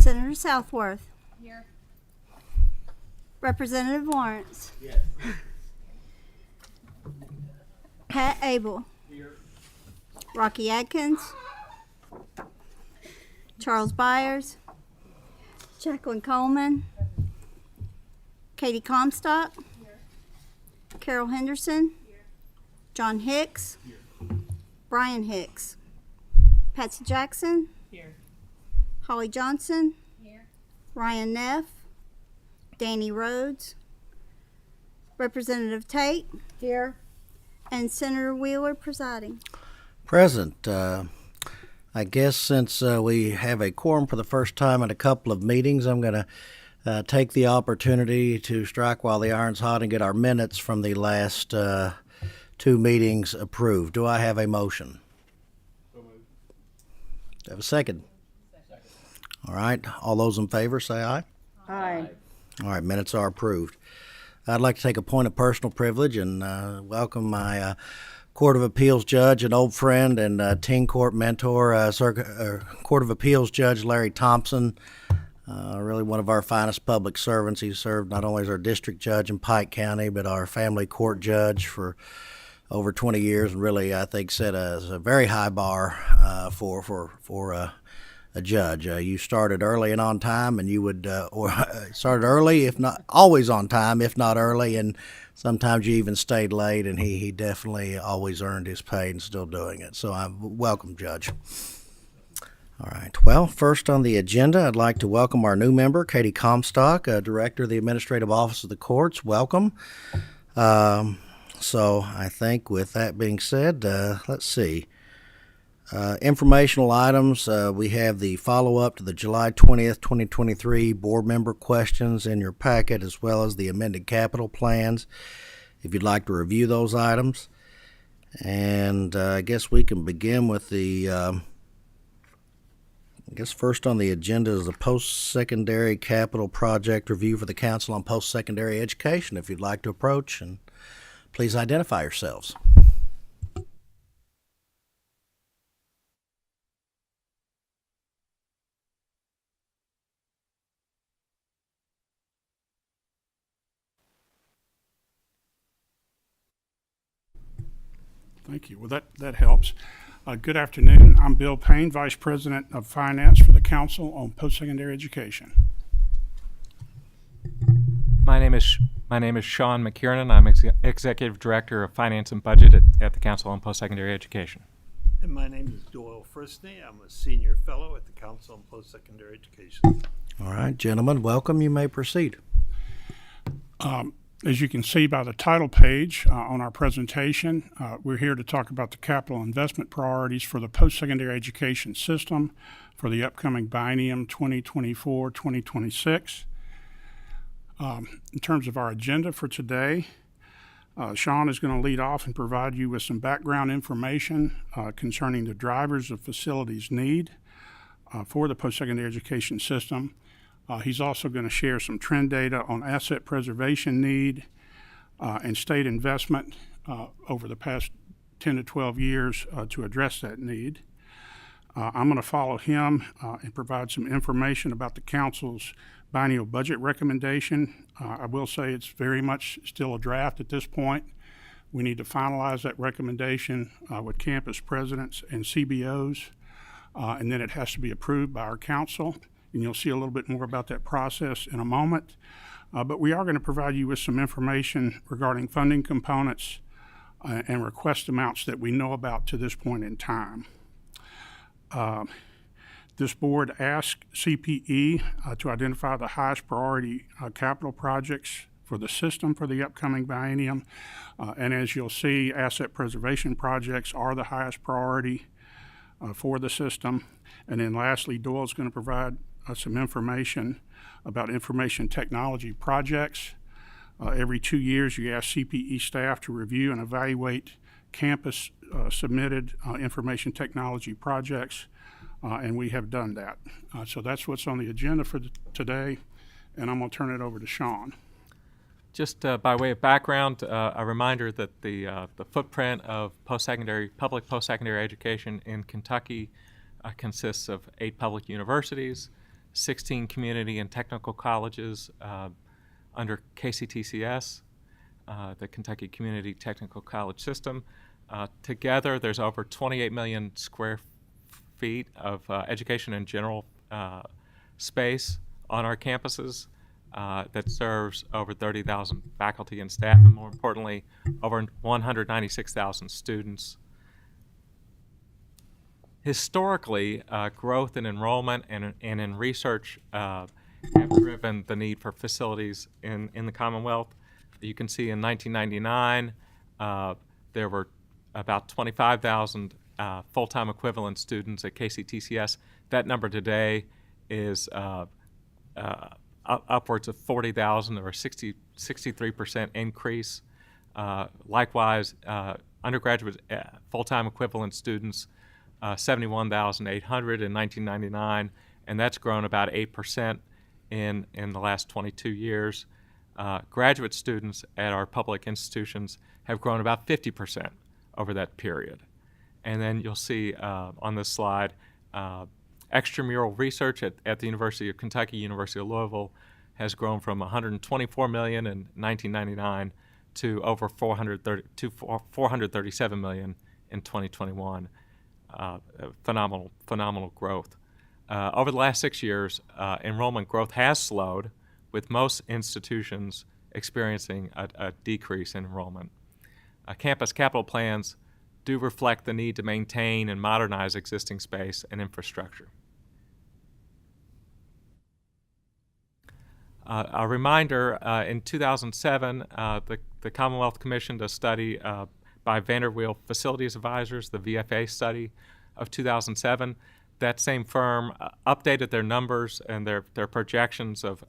Senator Southworth. Here. Representative Lawrence. Yes. Pat Abel. Here. Rocky Adkins. Charles Byers. Jacqueline Coleman. Katie Comstock. Here. Carol Henderson. Here. John Hicks. Here. Brian Hicks. Patsy Jackson. Here. Holly Johnson. Here. Ryan Neff. Danny Rhodes. Representative Tate. Here. And Senator Wheeler presiding. Present. I guess since we have a quorum for the first time in a couple of meetings, I'm going to take the opportunity to strike while the iron's hot and get our minutes from the last two meetings approved. Do I have a motion? So moved. Do I have a second? Second. All right. All those in favor say aye. Aye. All right. Minutes are approved. I'd like to take a point of personal privilege and welcome my Court of Appeals judge, an old friend and teen court mentor, Court of Appeals Judge Larry Thompson, really one of our finest public servants. He served not only as our district judge in Pike County, but our family court judge for over 20 years, and really, I think, set a very high bar for a judge. You started early and on time, and you would or started early, if not always on time, if not early, and sometimes you even stayed late. And he definitely always earned his pay and still doing it. So I'm welcome, Judge. All right. Well, first on the agenda, I'd like to welcome our new member, Katie Comstock, Director of the Administrative Office of the Courts. Welcome. So I think with that being said, let's see. Informational items, we have the follow-up to the July 20th, 2023 board member questions in your packet, as well as the amended capital plans, if you'd like to review those items. And I guess we can begin with the, I guess first on the agenda is the post-secondary capital project review for the Council on Post-Secondary Education. If you'd like to approach, and please identify yourselves. Thank you. Well, that helps. Good afternoon. I'm Bill Payne, Vice President of Finance for the Council on Post-Secondary Education. My name is Sean McKiernan. I'm Executive Director of Finance and Budget at the Council on Post-Secondary Education. And my name is Doyle Fristney. I'm a Senior Fellow at the Council on Post-Secondary Education. All right, gentlemen, welcome. You may proceed. As you can see by the title page on our presentation, we're here to talk about the capital investment priorities for the post-secondary education system for the upcoming biennium 2024-2026. In terms of our agenda for today, Sean is going to lead off and provide you with some background information concerning the drivers of facilities need for the post-secondary education system. He's also going to share some trend data on asset preservation need and state investment over the past 10 to 12 years to address that need. I'm going to follow him and provide some information about the Council's biennial budget recommendation. I will say it's very much still a draft at this point. We need to finalize that recommendation with campus presidents and CBOs, and then it has to be approved by our council. And you'll see a little bit more about that process in a moment. But we are going to provide you with some information regarding funding components and request amounts that we know about to this point in time. This board asked CPE to identify the highest priority capital projects for the system for the upcoming biennium. And as you'll see, asset preservation projects are the highest priority for the system. And then lastly, Doyle's going to provide some information about information technology projects. Every 2 years, you ask CPE staff to review and evaluate campus submitted information technology projects, and we have done that. So that's what's on the agenda for today, and I'm going to turn it over to Sean. Just by way of background, a reminder that the footprint of public post-secondary education in Kentucky consists of 8 public universities, 16 community and technical colleges under KCTCS, the Kentucky Community Technical College System. Together, there's over 28 million square feet of education and general space on our campuses that serves over 30,000 faculty and staff, and more importantly, over 196,000 students. Historically, growth in enrollment and in research have driven the need for facilities in the Commonwealth. You can see in 1999, there were about 25,000 full-time equivalent students at KCTCS. That number today is upwards of 40,000, or a 63% increase. Likewise, undergraduate full-time equivalent students, 71,800 in 1999, and that's grown about 8% in the last 22 years. Graduate students at our public institutions have grown about 50% over that period. And then you'll see on this slide, extramural research at the University of Kentucky, University of Louisville, has grown from $124 million in 1999 to over $437 million in 2021. Phenomenal growth. Over the last 6 years, enrollment growth has slowed, with most institutions experiencing a decrease in enrollment. Campus capital plans do reflect the need to maintain and modernize existing space and infrastructure. A reminder, in 2007, the Commonwealth commissioned a study by Vanderweel Facilities Advisors, the VFA study of 2007. That same firm updated their numbers and their projections of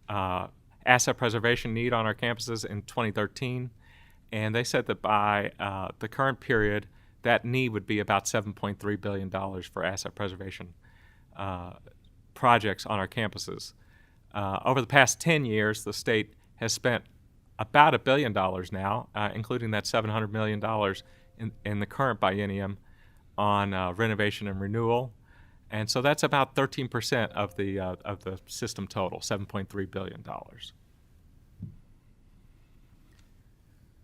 asset preservation need on our campuses in 2013. And they said that by the current period, that need would be about $7.3 billion for asset preservation projects on our campuses. Over the past 10 years, the state has spent about $1 billion now, including that $700 million in the current biennium on renovation and renewal. And so that's about 13% of the system total, $7.3 billion.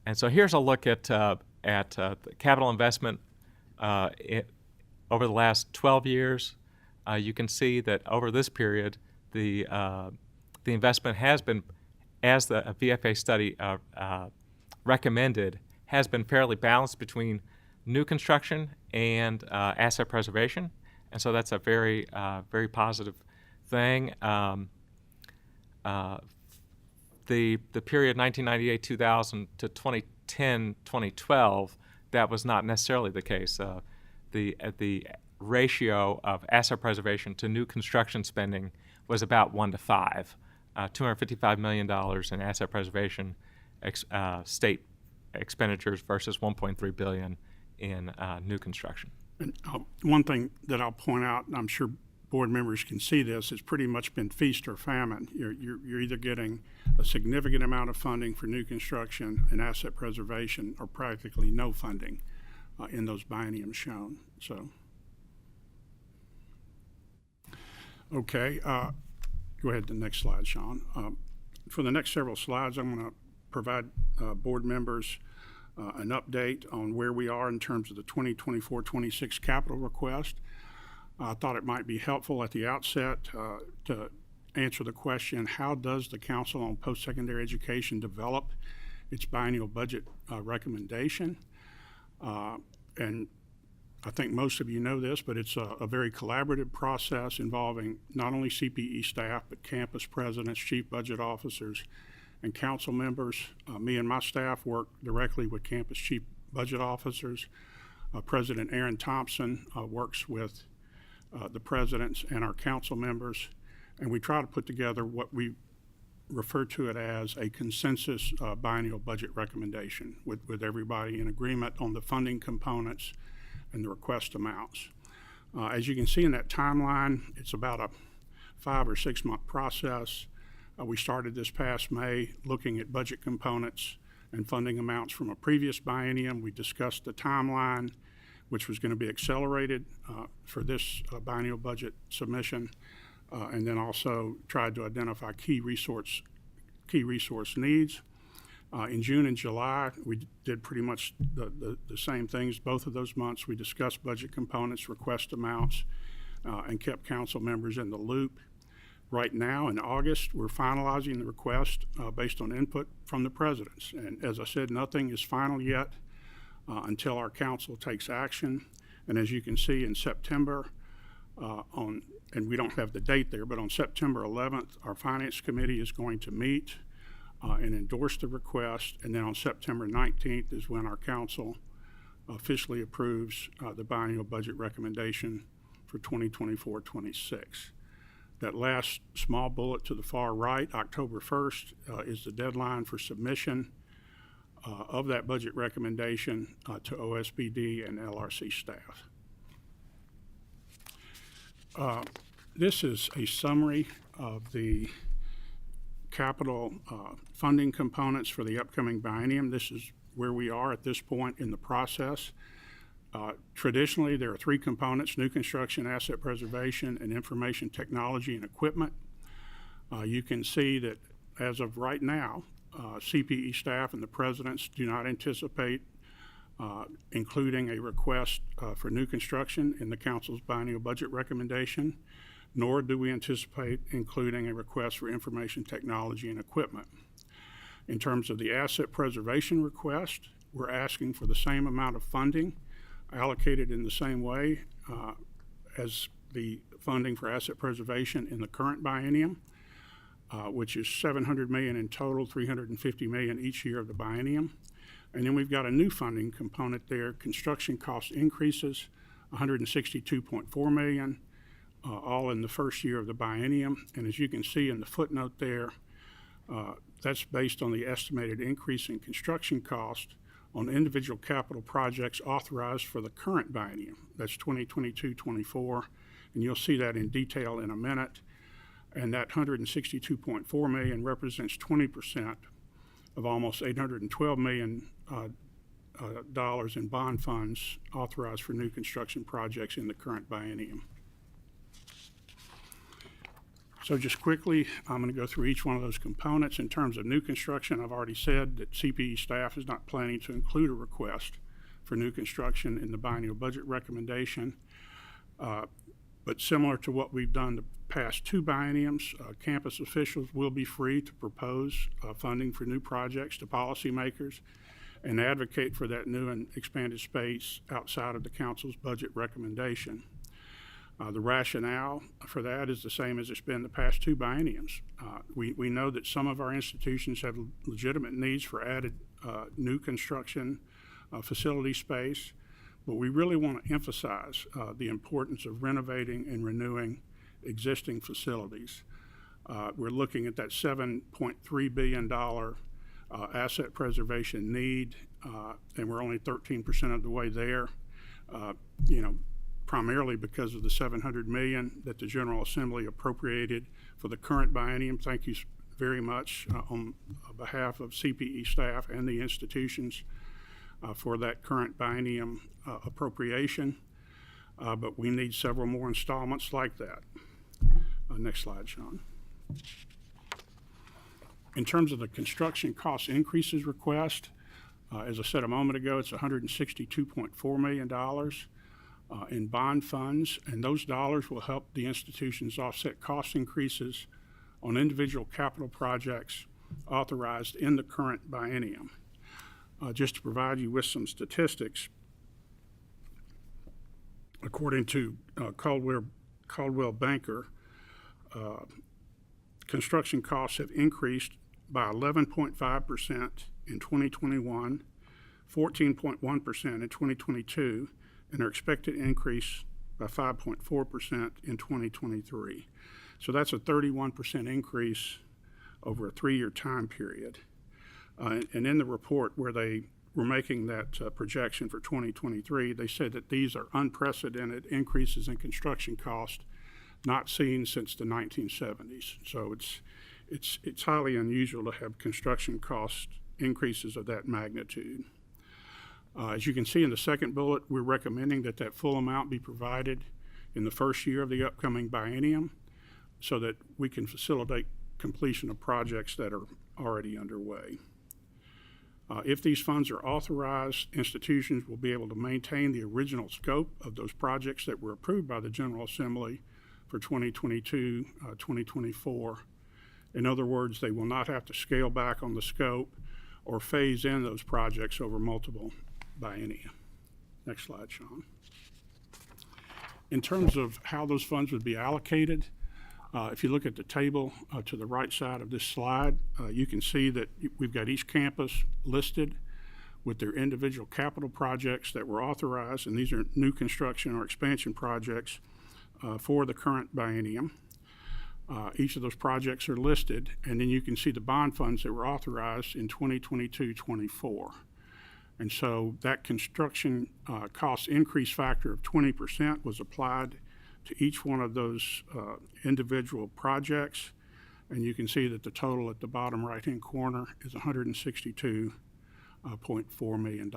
And so here's a look at the capital investment over the last 12 years. You can see that over this period, the investment has been, as the VFA study recommended, has been fairly balanced between new construction and asset preservation, and so that's a very positive thing. The period 1998-2000 to 2010-2012, that was not necessarily the case. The ratio of asset preservation to new construction spending was about 1 to 5, $255 million in asset preservation state expenditures versus $1.3 billion in new construction. And one thing that I'll point out, and I'm sure board members can see this, it's pretty much been feast or famine. You're either getting a significant amount of funding for new construction and asset preservation, or practically no funding in those bienniums shown. So, okay, go ahead to the next slide, Sean. For the next several slides, I'm going to provide board members an update on where we are in terms of the 2024-26 capital request. I thought it might be helpful at the outset to answer the question, how does the Council on Post-Secondary Education develop its biennial budget recommendation? And I think most of you know this, but it's a very collaborative process involving not only CPE staff, but campus presidents, chief budget officers, and council members. Me and my staff work directly with campus chief budget officers. President Aaron Thompson works with the presidents and our council members, and we try to put together what we refer to it as a consensus biennial budget recommendation with everybody in agreement on the funding components and the request amounts. As you can see in that timeline, it's about a 5 or 6 month process. We started this past May looking at budget components and funding amounts from a previous biennium. We discussed the timeline, which was going to be accelerated for this biennial budget submission. and then also tried to identify key resource needs. In June and July, we did pretty much the same things. Both of those months, we discussed budget components, request amounts, and kept council members in the loop. Right now, in August, we're finalizing the request based on input from the presidents. And as I said, nothing is final yet until our council takes action. And as you can see, in September, and we don't have the date there, but on September 11th, our Finance Committee is going to meet and endorse the request. And then on September 19th is when our council officially approves the biennial budget recommendation for 2024-26. That last small bullet to the far right, October 1st, is the deadline for submission of that budget recommendation to OSBD and LRC staff. This is a summary of the capital funding components for the upcoming biennium. This is where we are at this point in the process. Traditionally, there are three components: new construction, asset preservation, and information technology and equipment. You can see that as of right now, CPE staff and the presidents do not anticipate including a request for new construction in the council's biennial budget recommendation, nor do we anticipate including a request for information technology and equipment. In terms of the asset preservation request, we're asking for the same amount of funding allocated in the same way as the funding for asset preservation in the current biennium, which is $700 million in total, $350 million each year of the biennium. And then we've got a new funding component there: construction cost increases, $162.4 million, all in the first year of the biennium. And as you can see in the footnote there, that's based on the estimated increase in construction cost on individual capital projects authorized for the current biennium. That's 2022-24, and you'll see that in detail in a minute. And that $162.4 million represents 20% of almost $812 million dollars in bond funds authorized for new construction projects in the current biennium. So just quickly, I'm going to go through each one of those components. In terms of new construction, I've already said that CPE staff is not planning to include a request for new construction in the biennial budget recommendation. But similar to what we've done the past two bienniums, campus officials will be free to propose funding for new projects to policymakers and advocate for that new and expanded space outside of the council's budget recommendation. The rationale for that is the same as it's been the past two bienniums. We know that some of our institutions have legitimate needs for added new construction facility space, but we really want to emphasize the importance of renovating and renewing existing facilities. We're looking at that $7.3 billion asset preservation need, and we're only 13% of the way there. Primarily because of the $700 million that the General Assembly appropriated for the current biennium. Thank you very much on behalf of CPE staff and the institutions for that current biennium appropriation. But we need several more installments like that. Next slide, Sean. In terms of the construction cost increases request, as I said a moment ago, it's $162.4 million. In bond funds, and those dollars will help the institutions offset cost increases on individual capital projects authorized in the current biennium. Just to provide you with some statistics, according to Caldwell Banker, construction costs have increased by 11.5% in 2021, 14.1% in 2022, and are expected to increase by 5.4% in 2023. So that's a 31% increase over a 3-year time period. And in the report where they were making that projection for 2023, they said that these are unprecedented increases in construction cost not seen since the 1970s. So it's highly unusual to have construction cost increases of that magnitude. As you can see in the second bullet, we're recommending that full amount be provided in the first year of the upcoming biennium. so that we can facilitate completion of projects that are already underway. If these funds are authorized, institutions will be able to maintain the original scope of those projects that were approved by the General Assembly for 2022, 2024. In other words, they will not have to scale back on the scope or phase in those projects over multiple biennia. Next slide, Sean. In terms of how those funds would be allocated, if you look at the table to the right side of this slide, you can see that we've got each campus listed with their individual capital projects that were authorized, and these are new construction or expansion projects for the current biennium. Each of those projects are listed, and then you can see the bond funds that were authorized in 2022-24. And so that construction cost increase factor of 20% was applied to each one of those individual projects, and you can see that the total at the bottom right-hand corner is $162.4 million.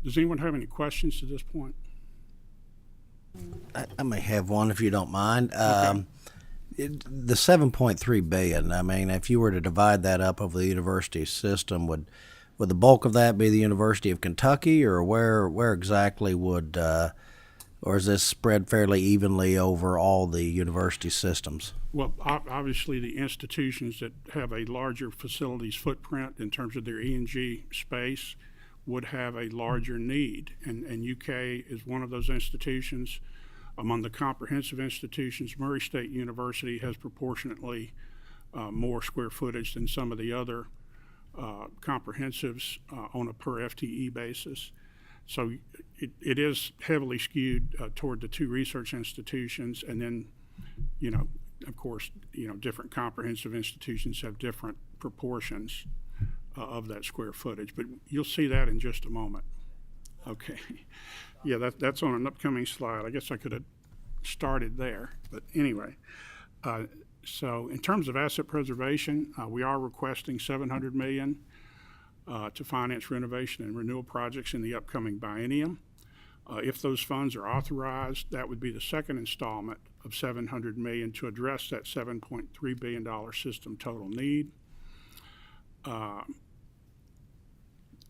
Does anyone have any questions to this point? I may have one if you don't mind. Okay. The $7.3 billion, I mean, if you were to divide that up over the university system, would the bulk of that be the University of Kentucky, or where exactly would or is this spread fairly evenly over all the university systems? Well, obviously, the institutions that have a larger facilities footprint in terms of their E&G space would have a larger need, and UK is one of those institutions. Among the comprehensive institutions, Murray State University has proportionately more square footage than some of the other comprehensives on a per FTE basis. So it is heavily skewed toward the two research institutions, and then, of course, different comprehensive institutions have different proportions of that square footage, but you'll see that in just a moment. Okay. Yeah, that's on an upcoming slide. I guess I could have started there, but anyway. So in terms of asset preservation, we are requesting $700 million to finance renovation and renewal projects in the upcoming biennium. If those funds are authorized, that would be the second installment of $700 million to address that $7.3 billion system total need.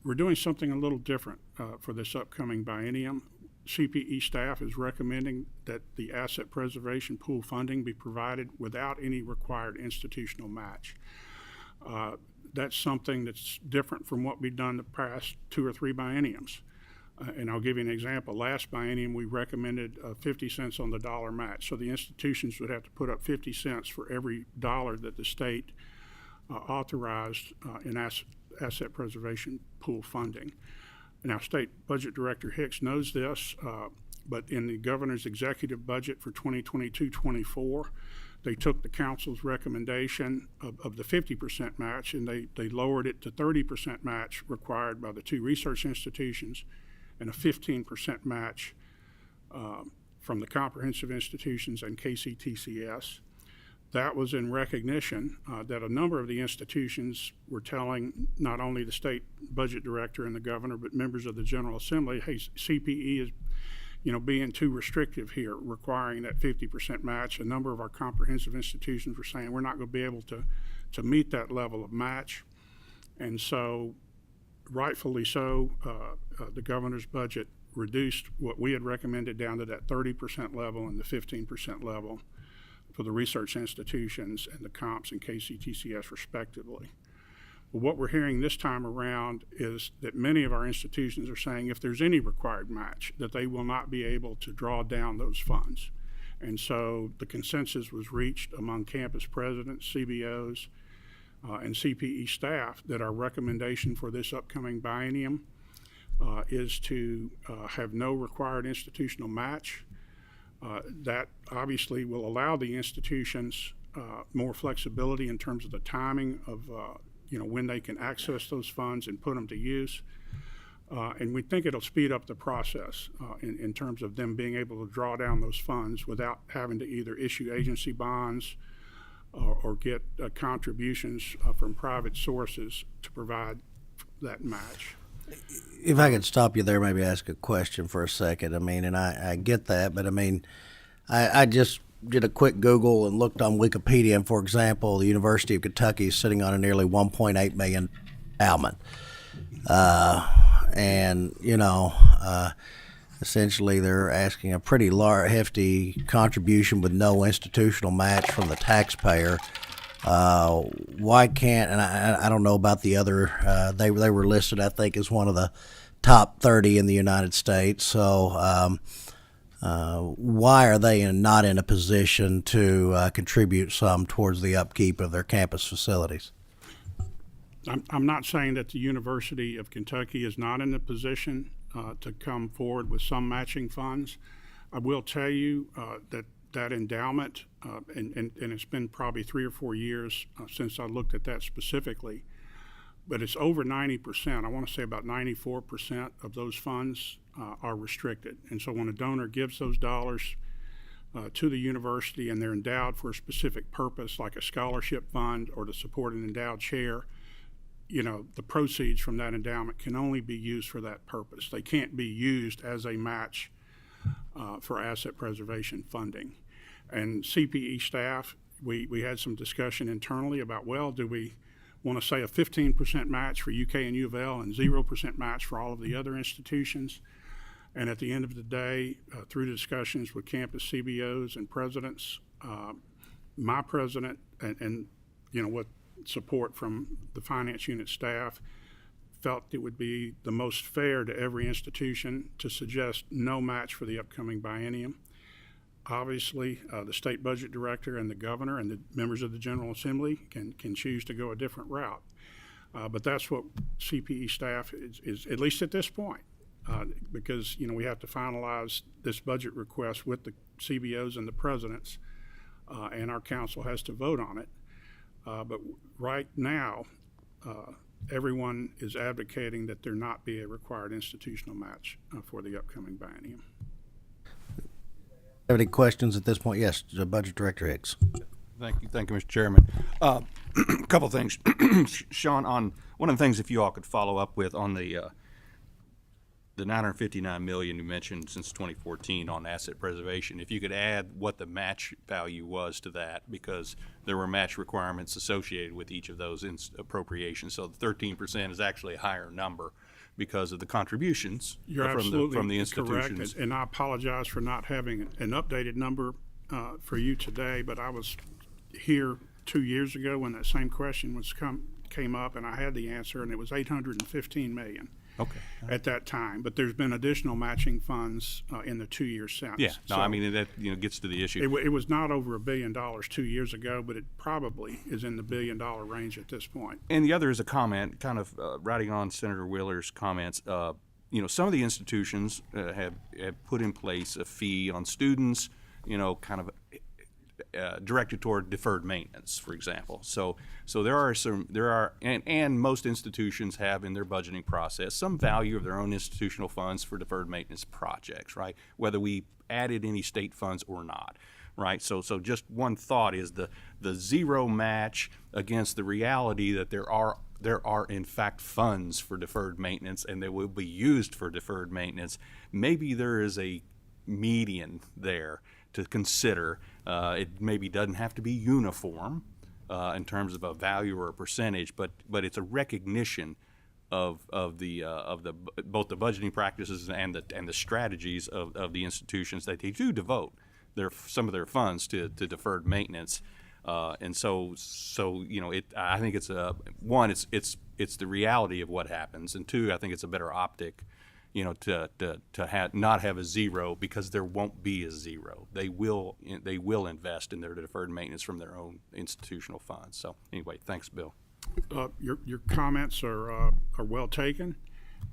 We're doing something a little different for this upcoming biennium. CPE staff is recommending that the asset preservation pool funding be provided without any required institutional match. That's something that's different from what we've done the past 2 or 3 bienniums. And I'll give you an example. Last biennium, we recommended 50 cents on the dollar match. So the institutions would have to put up 50 cents for every dollar that the state authorized in asset preservation pool funding. Now, State Budget Director Hicks knows this, but in the governor's executive budget for 2022-24, they took the council's recommendation of the 50% match, and they lowered it to 30% match required by the 2 research institutions and a 15% match from the comprehensive institutions and KCTCS. That was in recognition that a number of the institutions were telling not only the state budget director and the governor, but members of the General Assembly, hey, CPE is being too restrictive here, requiring that 50% match. A number of our comprehensive institutions were saying we're not going to be able to meet that level of match. And so, rightfully so, the governor's budget reduced what we had recommended down to that 30% level and the 15% level for the research institutions and the comps and KCTCS respectively. But what we're hearing this time around is that many of our institutions are saying if there's any required match, that they will not be able to draw down those funds. And so the consensus was reached among campus presidents, CBOs, and CPE staff that our recommendation for this upcoming biennium is to have no required institutional match. That obviously will allow the institutions more flexibility in terms of the timing of when they can access those funds and put them to use. And we think it'll speed up the process in terms of them being able to draw down those funds without having to either issue agency bonds or get contributions from private sources to provide that match. If I could stop you there, maybe ask a question for a second. I mean, and I get that, but I mean, I just did a quick Google and looked on Wikipedia, and for example, the University of Kentucky is sitting on a nearly $1.8 million endowment. And, essentially they're asking a pretty hefty contribution with no institutional match from the taxpayer. Why can't, and I don't know about the other, they were listed, I think, as one of the top 30 in the United States. So why are they not in a position to contribute some towards the upkeep of their campus facilities? I'm not saying that the University of Kentucky is not in a position to come forward with some matching funds. I will tell you that endowment, and it's been probably 3 or 4 years since I looked at that specifically, but it's over 90%. I want to say about 94% of those funds are restricted. And so when a donor gives those dollars to the university and they're endowed for a specific purpose, like a scholarship fund or to support an endowed chair, the proceeds from that endowment can only be used for that purpose. They can't be used as a match for asset preservation funding. And CPE staff, we had some discussion internally about, well, do we want to say a 15% match for UK and U of L and 0% match for all of the other institutions? And at the end of the day, through discussions with campus CBOs and presidents, my president and with support from the finance unit staff, felt it would be the most fair to every institution to suggest no match for the upcoming biennium. Obviously, the state budget director and the governor and the members of the General Assembly can choose to go a different route. But that's what CPE staff is at least at this point, because we have to finalize this budget request with the CBOs and the presidents, and our council has to vote on it. But right now, everyone is advocating that there not be a required institutional match for the upcoming biennium. Have any questions at this point? Yes, Budget Director Hicks. Thank you, Mr. Chairman. A couple of things, Sean. On one of the things, if you all could follow up with on the $959 million you mentioned since 2014 on asset preservation, if you could add what the match value was to that, because there were match requirements associated with each of those appropriations. So the 13% is actually a higher number because of the contributions from the institutions. Correct, and I apologize for not having an updated number for you today, but I was here 2 years ago when that same question came up, and I had the answer, and it was $815 million. Okay. At that time, but there's been additional matching funds in the 2 years since. Yeah, no, I mean that gets to the issue. It was not over $1 billion 2 years ago, but it probably is in the $1 billion range at this point. And the other is a comment, kind of riding on Senator Wheeler's comments. Some of the institutions have put in place a fee on students, kind of directed toward deferred maintenance, for example. So there are, and most institutions have in their budgeting process some value of their own institutional funds for deferred maintenance projects, right? Whether we added any state funds or not, right? So just one thought is the zero match against the reality that there are in fact funds for deferred maintenance and they will be used for deferred maintenance. Maybe there is a median there to consider. It maybe doesn't have to be uniform in terms of a value or a percentage, but it's a recognition of both the budgeting practices and the strategies of the institutions that they do devote some of their funds to deferred maintenance. And so I think it's it's the reality of what happens, and two, I think it's a better optic, to not have a zero, because there won't be a zero. They will invest in their deferred maintenance from their own institutional funds. So anyway, thanks, Bill. Your comments are well taken,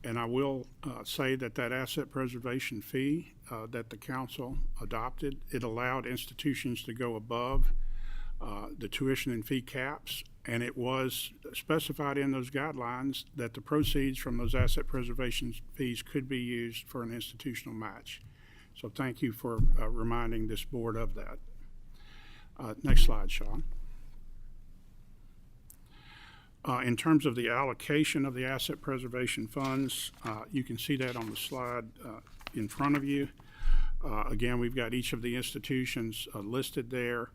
and I will say that asset preservation fee that the council adopted, it allowed institutions to go above the tuition and fee caps, and it was specified in those guidelines that the proceeds from those asset preservation fees could be used for an institutional match. So thank you for reminding this board of that. Next slide, Sean. In terms of the allocation of the asset preservation funds, you can see that on the slide in front of you. Again, we've got each of the institutions listed there.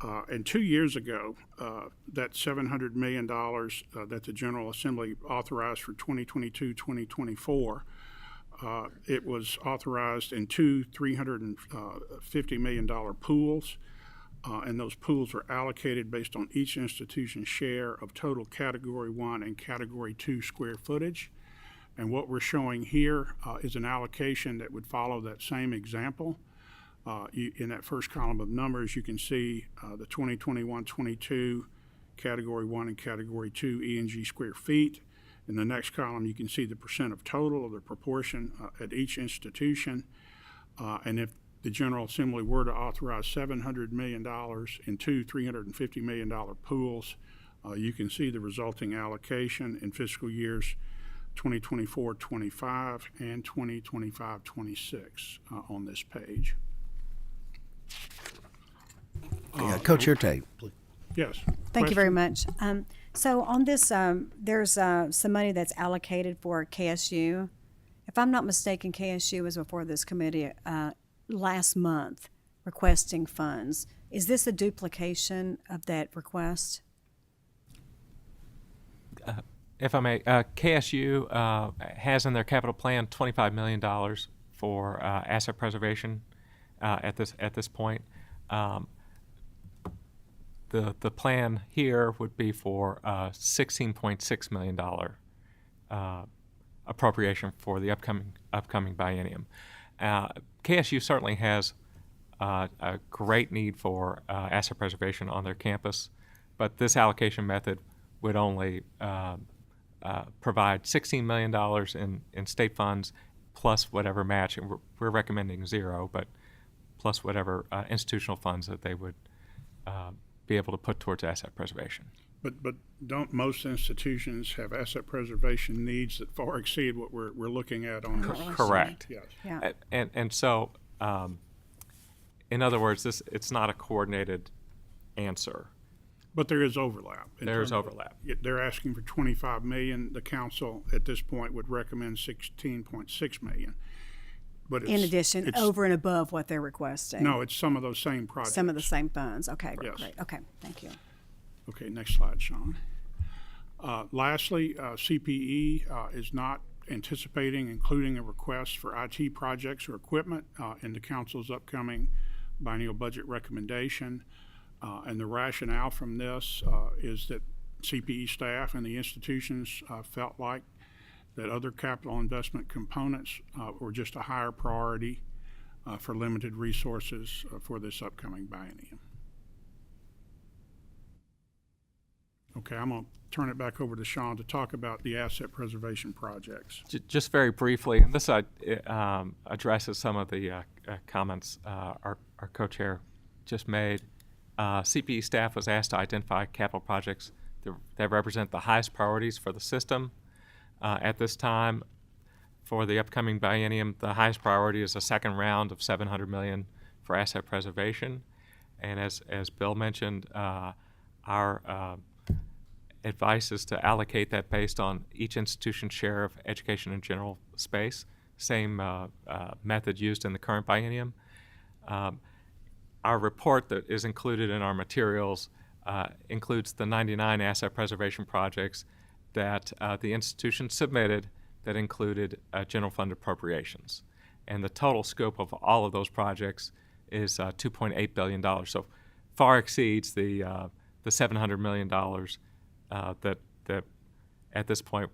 And 2 years ago, that $700 million that the General Assembly authorized for 2022-2024, it was authorized in two $350 million pools, and those pools were allocated based on each institution's share of total Category 1 and Category 2 square footage. And what we're showing here is an allocation that would follow that same example. In that first column of numbers, you can see the 2021-22 Category 1 and Category 2 E&G square feet. In the next column, you can see the percent of total, or the proportion at each institution. And if the General Assembly were to authorize $700 million in two $350 million pools, you can see the resulting allocation in fiscal years 2024-25 and 2025-26 on this page. Coach, your take, please. Yes. Thank you very Question? much. So on this, there's some money that's allocated for KSU. If I'm not mistaken, KSU was before this committee last month requesting funds. Is this a duplication of that request? If I may, KSU has in their capital plan $25 million for asset preservation at this point. The plan here would be for $16.6 million appropriation for the upcoming biennium. KSU certainly has a great need for asset preservation on their campus, but this allocation method would only provide $16 million in state funds plus whatever match, and we're recommending zero, but plus whatever institutional funds that they would be able to put towards asset preservation. But don't most institutions have asset preservation needs that far exceed what we're looking at on this? Correct. Yes. Yeah. And so, in other words, it's not a coordinated answer. But there is overlap. There is overlap. They're asking for 25 million. The council at this point would recommend 16.6 million. But In addition, over and above what they're requesting? No, it's some of those same projects. Some of the same funds. Okay, Yes. great. Okay, thank you. Okay, next slide, Sean. Lastly, CPE is not anticipating including a request for IT projects or equipment in the council's upcoming biennial budget recommendation. And the rationale from this is that CPE staff and the institutions felt like that other capital investment components were just a higher priority for limited resources for this upcoming biennium. Okay, I'm going to turn it back over to Sean to talk about the asset preservation projects. Just very briefly, and this addresses some of the comments our co-chair just made. CPE staff was asked to identify capital projects that represent the highest priorities for the system. At this time, for the upcoming biennium, the highest priority is a second round of $700 million for asset preservation. And as Bill mentioned, our advice is to allocate that based on each institution's share of education and general space, same method used in the current biennium. Our report that is included in our materials includes the 99 asset preservation projects that the institution submitted that included general fund appropriations. And the total scope of all of those projects is $2.8 billion. So far exceeds the $700 million that at this point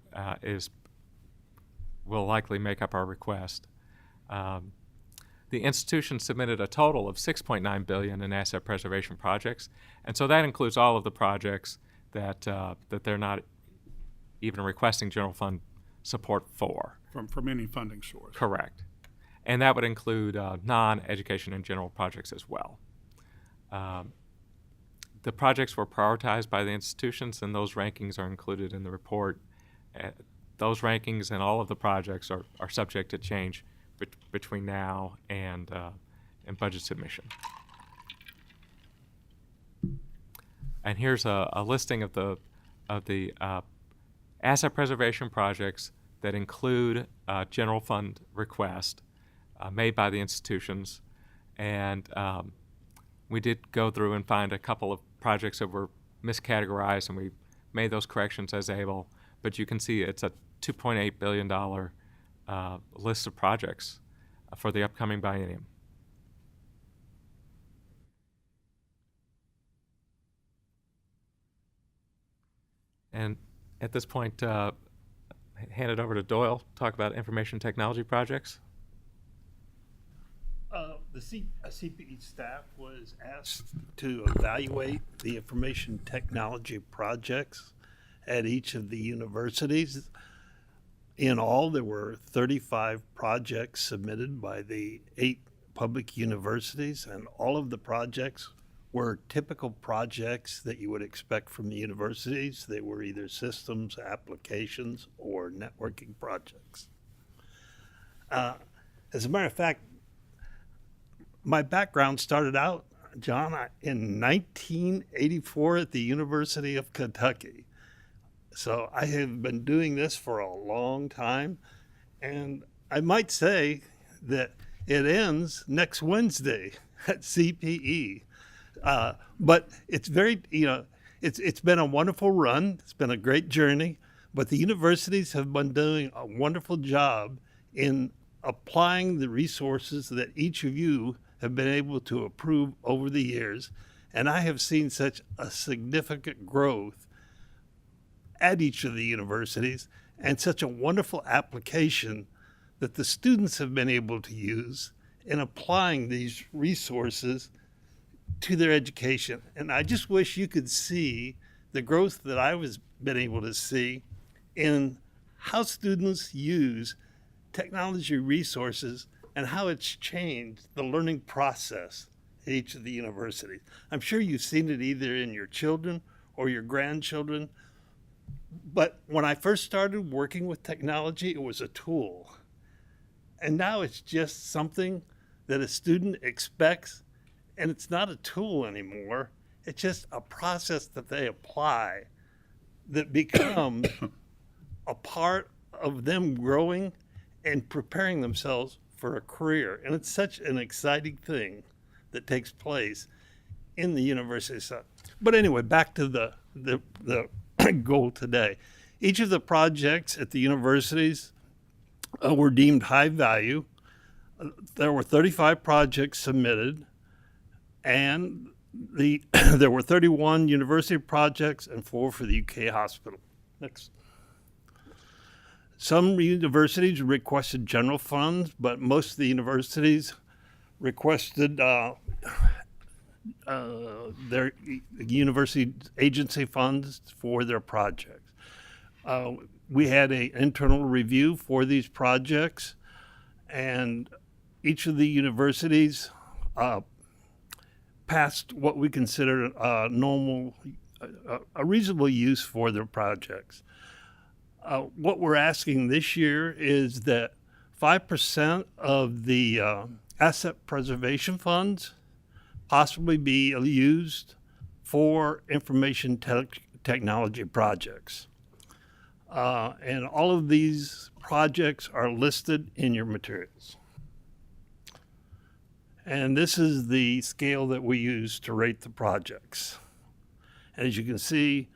will likely make up our request. The institution submitted a total of $6.9 billion in asset preservation projects, and so that includes all of the projects that they're not even requesting general fund support for. From any funding source. Correct. And that would include non-education and general projects as well. The projects were prioritized by the institutions, and those rankings are included in the report. Those rankings and all of the projects are subject to change between now and budget submission. And here's a listing of the asset preservation projects that include general fund request made by the institutions. And we did go through and find a couple of projects that were miscategorized, and we made those corrections as able. But you can see it's a $2.8 billion list of projects for the upcoming biennium. And at this point, hand it over to Doyle, talk about information technology projects. The CPE staff was asked to evaluate the information technology projects at each of the universities. In all, there were 35 projects submitted by the 8 public universities, and all of the projects were typical projects that you would expect from the universities. They were either systems, applications, or networking projects. As a matter of fact, my background started out, John, in 1984 at the University of Kentucky. So I have been doing this for a long time, and I might say that it ends next Wednesday at CPE. But it's very, it's been a wonderful run. It's been a great journey, but the universities have been doing a wonderful job in applying the resources that each of you have been able to approve over the years. And I have seen such a significant growth at each of the universities and such a wonderful application that the students have been able to use in applying these resources to their education. And I just wish you could see the growth that I was been able to see in how students use technology resources and how it's changed the learning process at each of the universities. I'm sure you've seen it either in your children or your grandchildren. But when I first started working with technology, it was a tool. And now it's just something that a student expects, and it's not a tool anymore. It's just a process that they apply that becomes a part of them growing and preparing themselves for a career. And it's such an exciting thing that takes place in the university. But anyway, back to the goal today. Each of the projects at the universities were deemed high value. There were 35 projects submitted, and there were 31 university projects and 4 for the UK hospital. Next. Some universities requested general funds, but most of the universities requested their university agency funds for their projects. We had an internal review for these projects, and each of the universities passed what we consider a reasonable use for their projects. What we're asking this year is that 5% of the asset preservation funds possibly be used for information technology projects. And all of these projects are listed in your materials. And this is the scale that we use to rate the projects. And as you can see,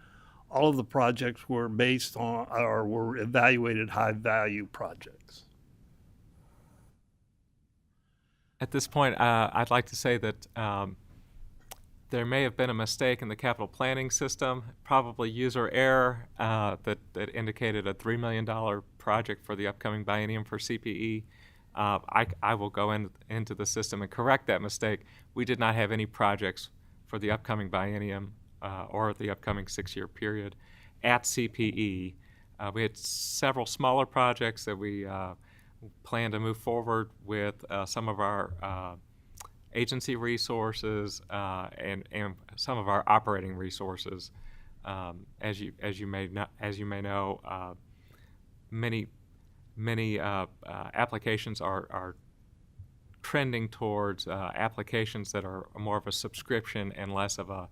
all of the projects were based on or were evaluated high value projects. At this point, I'd like to say that there may have been a mistake in the capital planning system, probably user error that indicated a $3 million project for the upcoming biennium for CPE. I will go into the system and correct that mistake. We did not have any projects for the upcoming biennium or the upcoming 6-year period at CPE. We had several smaller projects that we plan to move forward with some of our agency resources and some of our operating resources. As you may know, many applications are trending towards applications that are more of a subscription and less of a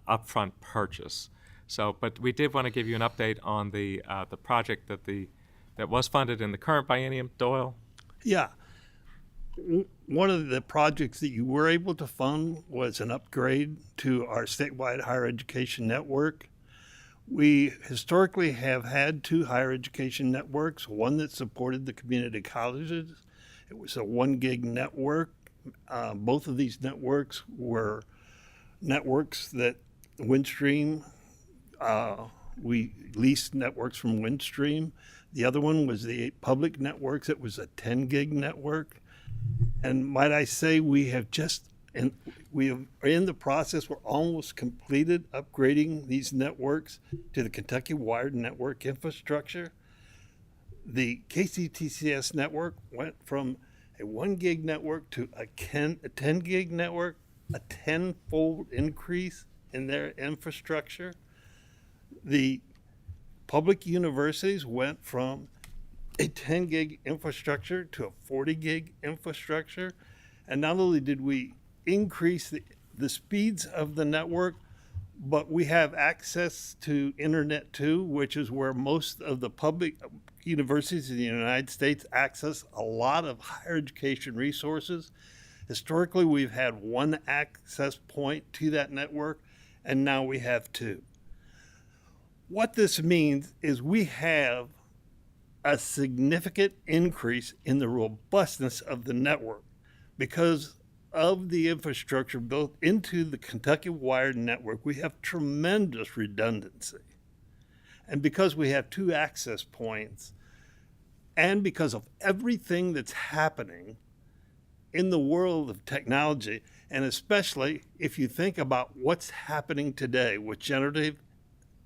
upfront purchase. So, but we did want to give you an update on the project that was funded in the current biennium. Doyle? Yeah. one of the projects that you were able to fund was an upgrade to our statewide higher education network. We historically have had two higher education networks, one that supported the community colleges. It was a 1 gig network. Both of these networks were networks that Windstream, we leased networks from Windstream. The other one was the public networks. It was a 10 gig network. And might I say, we are in the process, we're almost completed upgrading these networks to the Kentucky Wired network infrastructure. The KCTCS network went from a 1 gig network to a 10 gig network, a 10-fold increase in their infrastructure. The public universities went from a 10 gig infrastructure to a 40 gig infrastructure. And not only did we increase the speeds of the network, but we have access to internet too, which is where most of the public universities in the United States access a lot of higher education resources. Historically, we've had one access point to that network, and now we have two. What this means is we have a significant increase in the robustness of the network because of the infrastructure built into the Kentucky Wired network. We have tremendous redundancy. And because we have two access points, and because of everything that's happening in the world of technology, and especially if you think about what's happening today with generative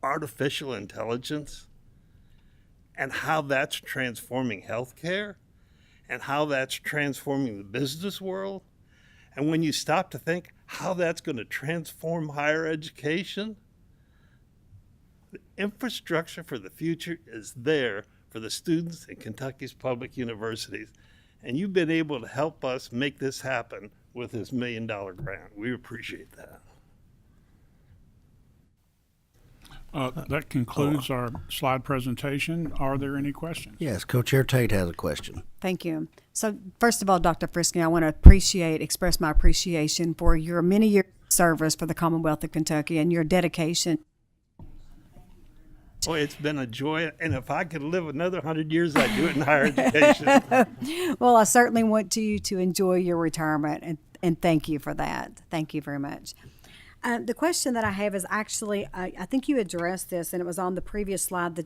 artificial intelligence and how that's transforming healthcare and how that's transforming the business world, and when you stop to think how that's going to transform higher education, the infrastructure for the future is there for the students in Kentucky's public universities. And you've been able to help us make this happen with this $1 million grant. We appreciate that. That concludes our slide presentation. Are there any questions? Yes, Co-Chair Tate has a question. Thank you. So first of all, Dr. Frisky, I want to express my appreciation for your many years of service for the Commonwealth of Kentucky and your dedication. Boy, it's been a joy, and if I could live another 100 years, I'd do it in higher education. Well, I certainly want you to enjoy your retirement, and thank you for that. Thank you very much. The question that I have is actually, I think you addressed this, and it was on the previous slide,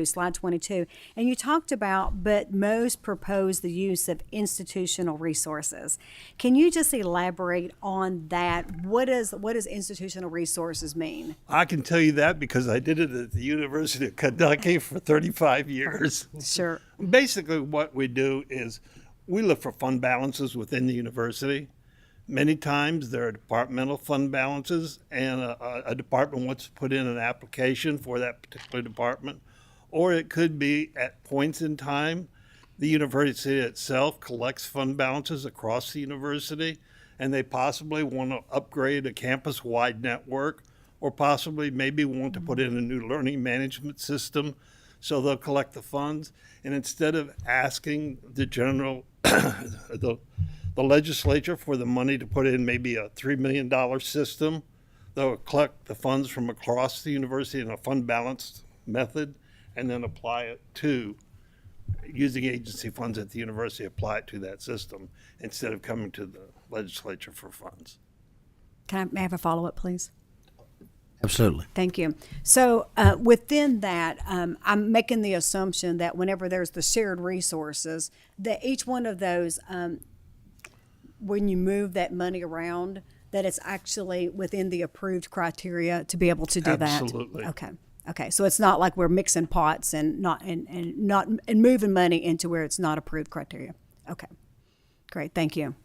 slide 22, and you talked about, but most propose the use of institutional resources. Can you just elaborate on that? What does institutional resources mean? I can tell you that because I did it at the University of Kentucky for 35 years. Sure. Basically, what we do is we look for fund balances within the university. Many times there are departmental fund balances, and a department wants to put in an application for that particular department. Or it could be at points in time, the university itself collects fund balances across the university, and they possibly want to upgrade a campus-wide network, or possibly maybe want to put in a new learning management system. So they'll collect the funds, and instead of asking the general, the legislature for the money to put in maybe a $3 million system, they'll collect the funds from across the university in a fund balanced method and then apply it to, using agency funds at the university, apply it to that system instead of coming to the legislature for funds. May I have a follow-up, please? Absolutely. Thank you. So within that, I'm making the assumption that whenever there's the shared resources, that each one of those, when you move that money around, that it's actually within the approved criteria to be able to do that. Absolutely. Okay. So it's not like we're mixing pots and moving money into where it's not approved criteria. Okay. Great. Thank you.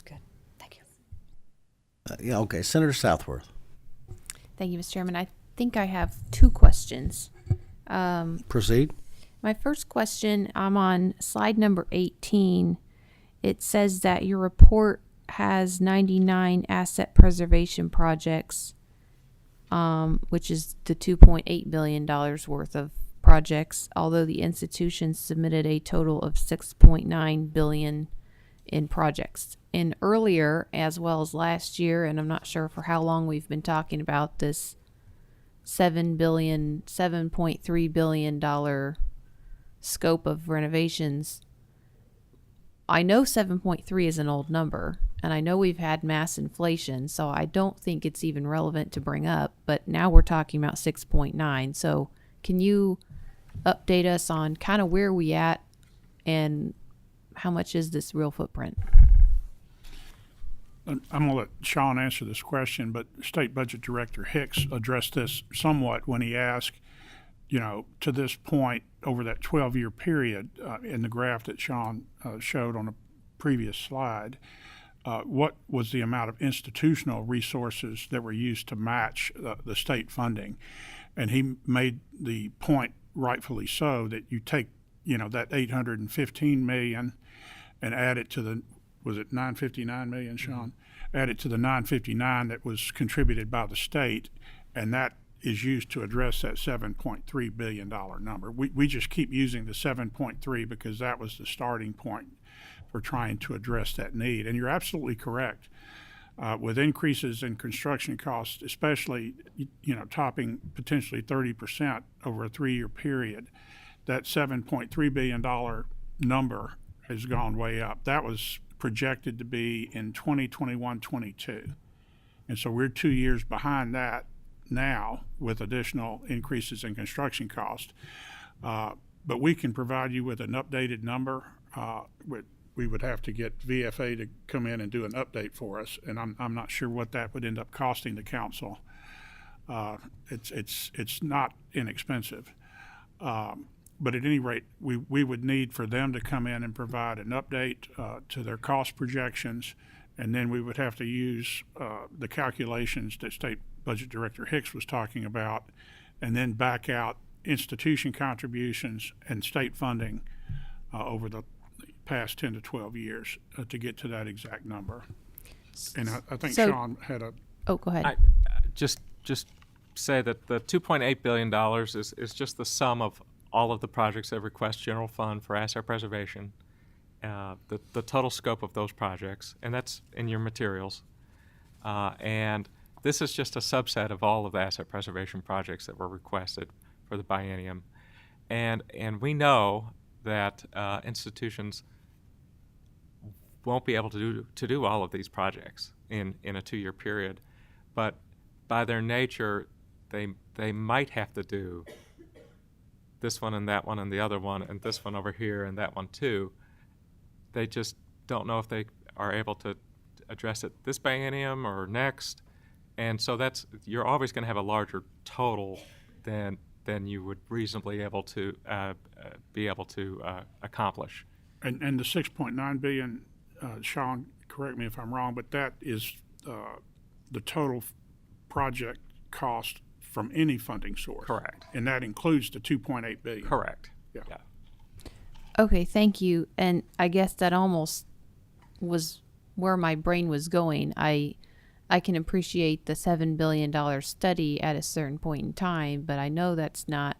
Good. Thank you. Okay. Senator Southworth. Thank you, Mr. Chairman. I think I have two questions. Proceed. My first question, I'm on slide number 18. It says that your report has 99 asset preservation projects, which is the $2.8 billion worth of projects, although the institution submitted a total of $6.9 billion in projects. And earlier, as well as last year, and I'm not sure for how long we've been talking about this $7.3 billion scope of renovations. I know 7.3 is an old number, and I know we've had mass inflation, so I don't think it's even relevant to bring up, but now we're talking about 6.9. So can you update us on kind of where we at and how much is this real footprint? I'm going to let Sean answer this question, but State Budget Director Hicks addressed this somewhat when he asked, to this point over that 12-year period in the graph that Sean showed on a previous slide, what was the amount of institutional resources that were used to match the state funding? And he made the point, rightfully so, that you take, that $815 million and add it to the, was it $959 million, Sean? Add it to the $959 that was contributed by the state, and that is used to address that $7.3 billion number. We just keep using the 7.3 because that was the starting point for trying to address that need. And you're absolutely correct. With increases in construction costs, especially, topping potentially 30% over a 3-year period, that $7.3 billion number has gone way up. That was projected to be in 2021-22. And so we're 2 years behind that now with additional increases in construction cost. But we can provide you with an updated number. We would have to get VFA to come in and do an update for us, and I'm not sure what that would end up costing the council. It's not inexpensive. But at any rate, we would need for them to come in and provide an update to their cost projections, and then we would have to use the calculations that State Budget Director Hicks was talking about, and then back out institution contributions and state funding over the past 10 to 12 years to get to that exact number. And I think Sean had a... Oh, go ahead. I just say that the $2.8 billion is just the sum of all of the projects that request general fund for asset preservation, the total scope of those projects, and that's in your materials. And this is just a subset of all of the asset preservation projects that were requested for the biennium. And we know that institutions won't be able to do all of these projects in a 2-year period, but by their nature, they might have to do this one and that one and the other one and this one over here and that one too. They just don't know if they are able to address it this biennium or next, and so you're always going to have a larger total than you would reasonably be able to accomplish. And the $6.9 billion, Sean, correct me if I'm wrong, but that is the total project cost from any funding source. Correct. And that includes the $2.8 billion. Correct. Yeah. Okay, thank you. And I guess that almost was where my brain was going. I can appreciate the $7 billion study at a certain point in time, but I know that's not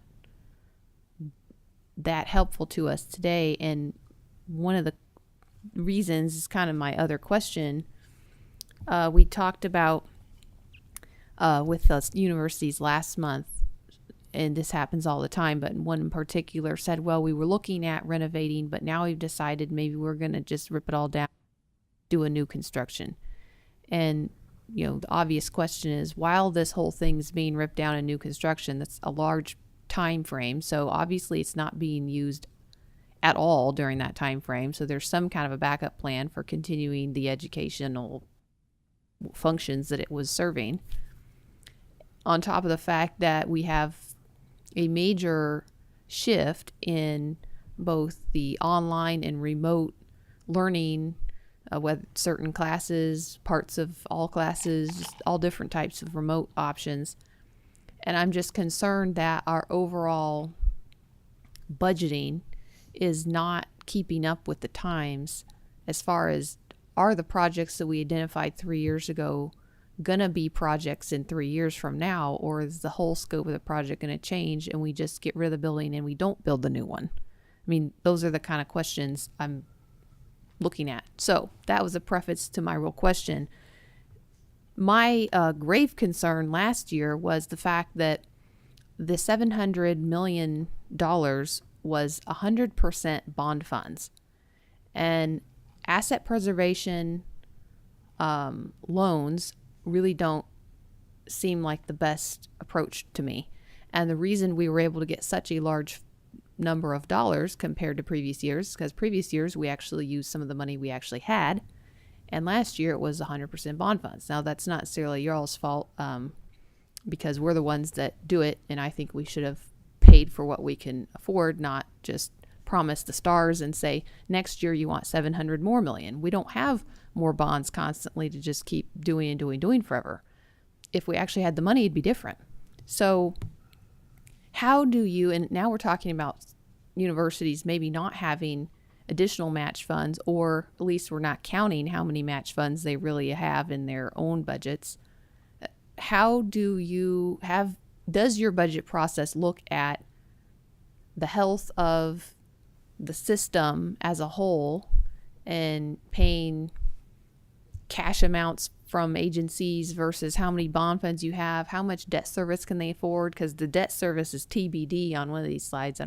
that helpful to us today. And one of the reasons is kind of my other question. We talked about with the universities last month, and this happens all the time, but one in particular said, well, we were looking at renovating, but now we've decided maybe we're going to just rip it all down, do a new construction. And, the obvious question is, while this whole thing's being ripped down and new construction, that's a large time frame. So obviously it's not being used at all during that time frame. So there's some kind of a backup plan for continuing the educational functions that it was serving. On top of the fact that we have a major shift in both the online and remote learning, whether certain classes, parts of all classes, all different types of remote options. And I'm just concerned that our overall budgeting is not keeping up with the times as far as, are the projects that we identified 3 years ago gonna be projects in 3 years from now, or is the whole scope of the project gonna change and we just get rid of the building and we don't build the new one? I mean, those are the kind of questions I'm looking at. So that was a preface to my real question. My grave concern last year was the fact that the $700 million was 100% bond funds. And asset preservation loans really don't seem like the best approach to me. And the reason we were able to get such a large number of dollars compared to previous years, because previous years we actually used some of the money we actually had, and last year it was 100% bond funds. Now that's not necessarily y'all's fault, because we're the ones that do it, and I think we should have paid for what we can afford, not just promise the stars and say next year you want 700 more million. We don't have more bonds constantly to just keep doing and doing forever. If we actually had the money, it'd be different. So how do you, and now we're talking about universities maybe not having additional match funds, or at least we're not counting how many match funds they really have in their own budgets. How do you have, does your budget process look at the health of the system as a whole and paying cash amounts from agencies versus how many bond funds you have, how much debt service can they afford? Because the debt service is TBD on one of these slides.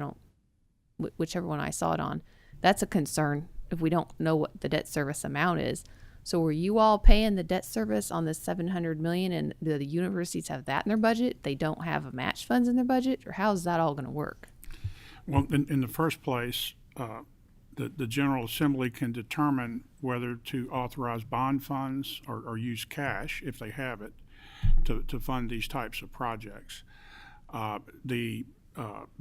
Whichever one I saw it on, that's a concern if we don't know what the debt service amount is. So were you all paying the debt service on the $700 million, and do the universities have that in their budget? They don't have a match funds in their budget, or how is that all going to work? Well, in the first place, the General Assembly can determine whether to authorize bond funds or use cash, if they have it, to fund these types of projects. The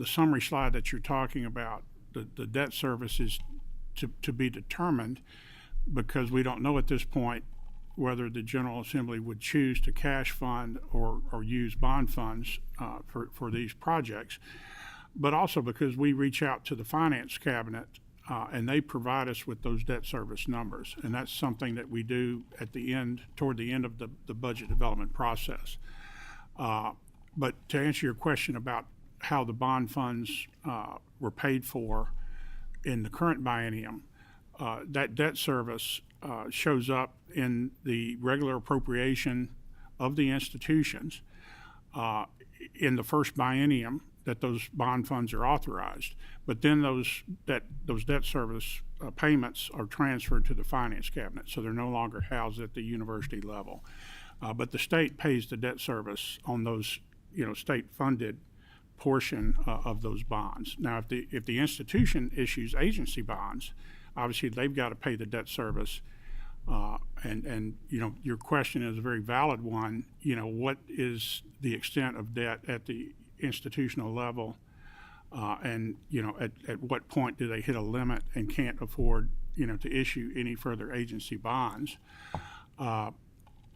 summary slide that you're talking about, the debt service is to be determined, because we don't know at this point whether the General Assembly would choose to cash fund or use bond funds for these projects. But also because we reach out to the Finance Cabinet and they provide us with those debt service numbers. And that's something that we do at the end, toward the end of the budget development process. But to answer your question about how the bond funds were paid for in the current biennium, that debt service shows up in the regular appropriation of the institutions in the first biennium that those bond funds are authorized. But then those debt service payments are transferred to the Finance Cabinet, so they're no longer housed at the university level. But the state pays the debt service on those, state-funded portion of those bonds. Now, if the institution issues agency bonds, obviously they've got to pay the debt service. And your question is a very valid one. What is the extent of debt at the institutional level, and at what point do they hit a limit and can't afford to issue any further agency bonds, and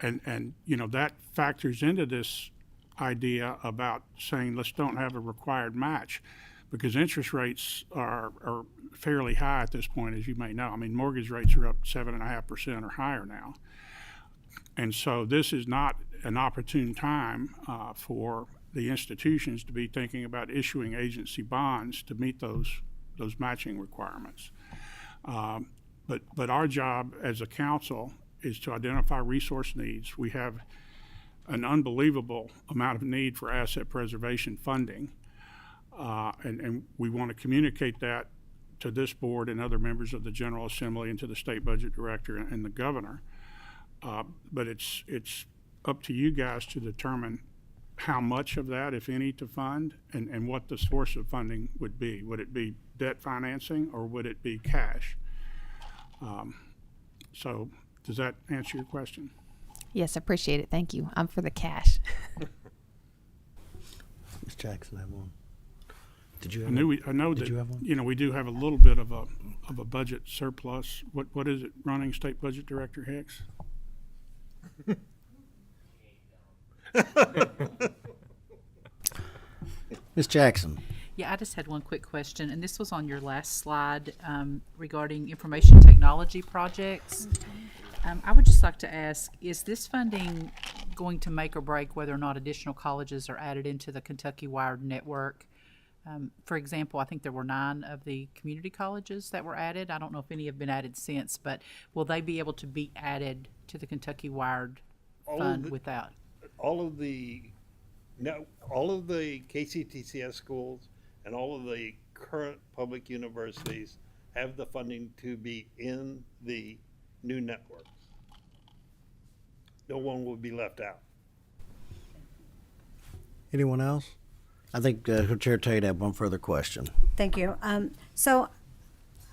that factors into this idea about saying let's don't have a required match, because interest rates are fairly high at this point, as you may know. I mean, mortgage rates are up 7.5% or higher now, and so this is not an opportune time for the institutions to be thinking about issuing agency bonds to meet those matching requirements. But our job as a council is to identify resource needs. We have an unbelievable amount of need for asset preservation funding, and we want to communicate that to this board and other members of the General Assembly and to the state budget director and the governor. But it's up to you guys to determine how much of that, if any, to fund, and what the source of funding would be. Would it be debt financing, or would it be cash? So does that answer your question? Yes, I appreciate it. Thank you. I'm for the cash. Ms. Jackson, I have one. Did you have I know Did that you have one? We do have a little bit of a budget surplus. What is it running, State Budget Director Hicks? Ms. Jackson. Yeah, I just had one quick question, and this was on your last slide regarding information technology projects. I would just like to ask, is this funding going to make or break whether or not additional colleges are added into the Kentucky Wired network. For example, I think there were 9 of the community colleges that were added. I don't know if any have been added since, but will they be able to be added to the Kentucky Wired fund without? All of the KCTCS schools and all of the current public universities have the funding to be in the new network. No one will be left out. Anyone else? I think Chair Tate had one further question. Thank you. So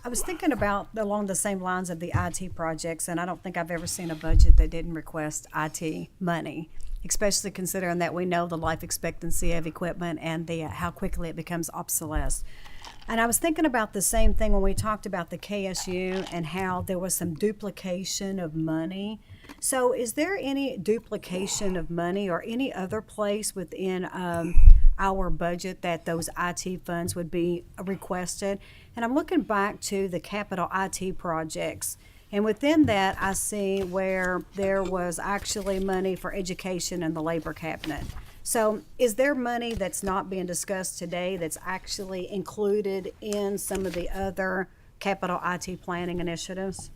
I was thinking about along the same lines of the IT projects, and I don't think I've ever seen a budget that didn't request IT money, especially considering that we know the life expectancy of equipment and how quickly it becomes obsolete. And I was thinking about the same thing when we talked about the KSU and how there was some duplication of money. So is there any duplication of money or any other place within our budget that those IT funds would be requested? And I'm looking back to the capital IT projects. And within that, I see where there was actually money for education in the labor cabinet. So is there money that's not being discussed today that's actually included in some of the other capital IT planning initiatives?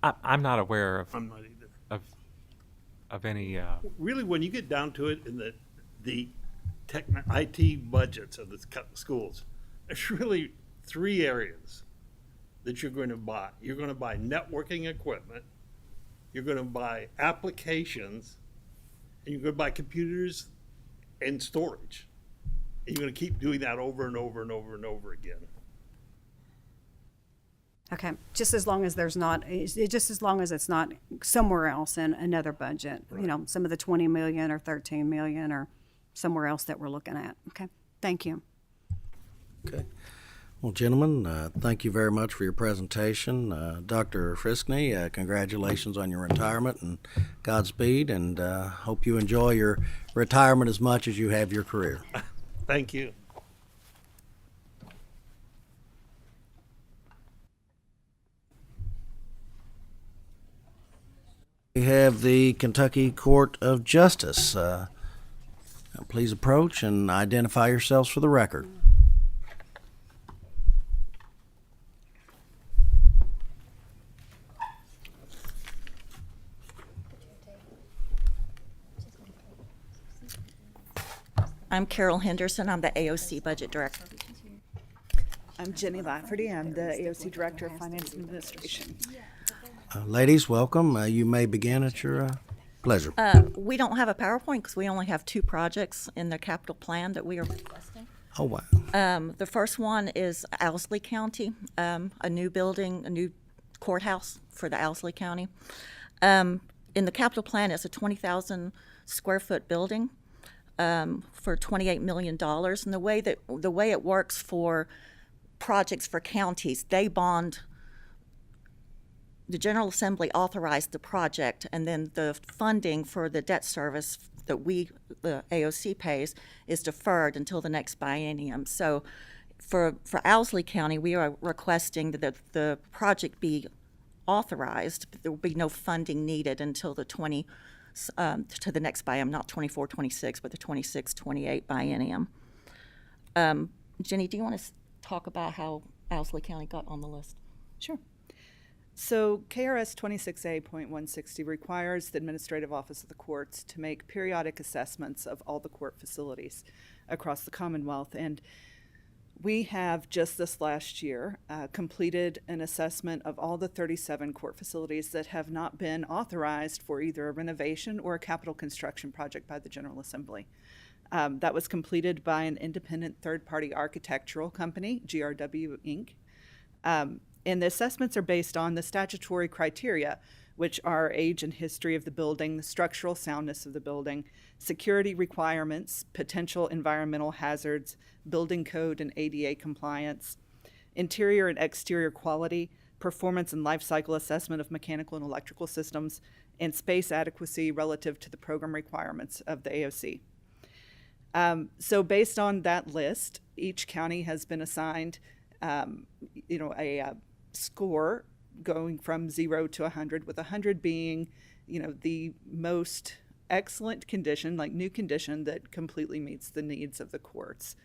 I'm not aware of, I'm not either. of any. Really, when you get down to it in the IT budgets of the schools, there's really 3 areas that you're going to buy. You're going to buy networking equipment, you're going to buy applications, and you're going to buy computers and storage. And you're going to keep doing that over and over and over and over again. Okay, just as long as there's not, just as long as it's not somewhere else in another budget, you know, some of the 20 million or 13 million or somewhere else that we're looking at. Okay, thank you. Okay. Well, gentlemen, thank you very much for your presentation. Dr. Friskney, congratulations on your retirement and Godspeed, and hope you enjoy your retirement as much as you have your career. Thank you. We have the Kentucky Court of Justice. Please approach and identify yourselves for the record. I'm Carol Henderson. I'm the AOC Budget Director. I'm Jenny Lafferty. I'm the AOC Director of Finance and Administration. Ladies, welcome. You may begin at your pleasure. We don't have a PowerPoint because we only have 2 projects in the capital plan that we are requesting. Oh, wow. The first one is Owsley County, a new building, a new courthouse for the Owsley County. In the capital plan, it's a 20,000 square foot building for $28 million. And the way it works for projects for counties, they bond. The General Assembly authorized the project, and then the funding for the debt service that the AOC pays, is deferred until the next biennium. So for Owsley County, we are requesting that the project be authorized, but there will be no funding needed until the to the next biennium, not 24-26, but the 26-28 biennium. Jenny, do you want to talk about how Owsley County got on the list? Sure. So KRS 26A.160 requires the Administrative Office of the Courts to make periodic assessments of all the court facilities across the Commonwealth. And we have just this last year completed an assessment of all the 37 court facilities that have not been authorized for either a renovation or a capital construction project by the General Assembly. That was completed by an independent third-party architectural company, GRW Inc. And the assessments are based on the statutory criteria, which are age and history of the building, the structural soundness of the building, security requirements, potential environmental hazards, building code and ADA compliance, interior and exterior quality, performance and life cycle assessment of mechanical and electrical systems, and space adequacy relative to the program requirements of the AOC. So based on that list, each county has been assigned a score going from 0 to 100, with 100 being the most excellent condition, like new condition that completely meets the needs of the courts.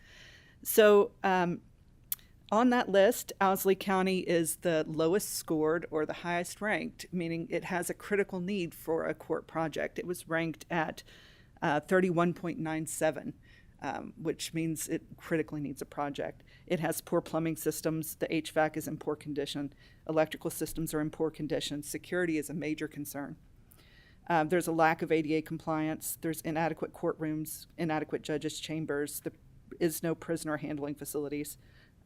So on that list, Owsley County is the lowest scored or the highest ranked, meaning it has a critical need for a court project. It was ranked at 31.97, which means it critically needs a project. It has poor plumbing systems. The HVAC is in poor condition. Electrical systems are in poor condition. Security is a major concern. There's a lack of ADA compliance. There's inadequate courtrooms, inadequate judges' chambers. There is no prisoner handling facilities.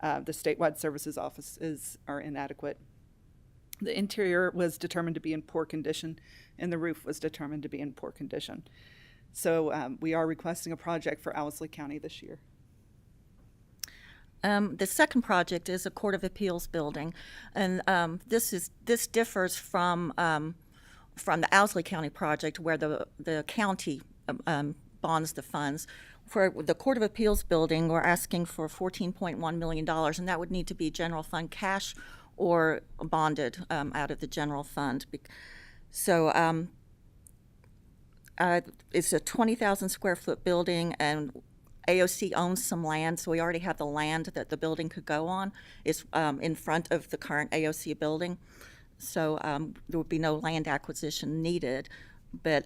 The statewide services offices are inadequate. The interior was determined to be in poor condition, and the roof was determined to be in poor condition. So we are requesting a project for Owsley County this year. The second project is a Court of Appeals building, and this differs from the Owsley County project, where the county bonds the funds. For the Court of Appeals building, we're asking for $14.1 million, and that would need to be general fund cash or bonded out of the general fund. So it's a 20,000 square foot building, and AOC owns some land, so we already have the land that the building could go on. It's in front of the current AOC building, so there would be no land acquisition needed. But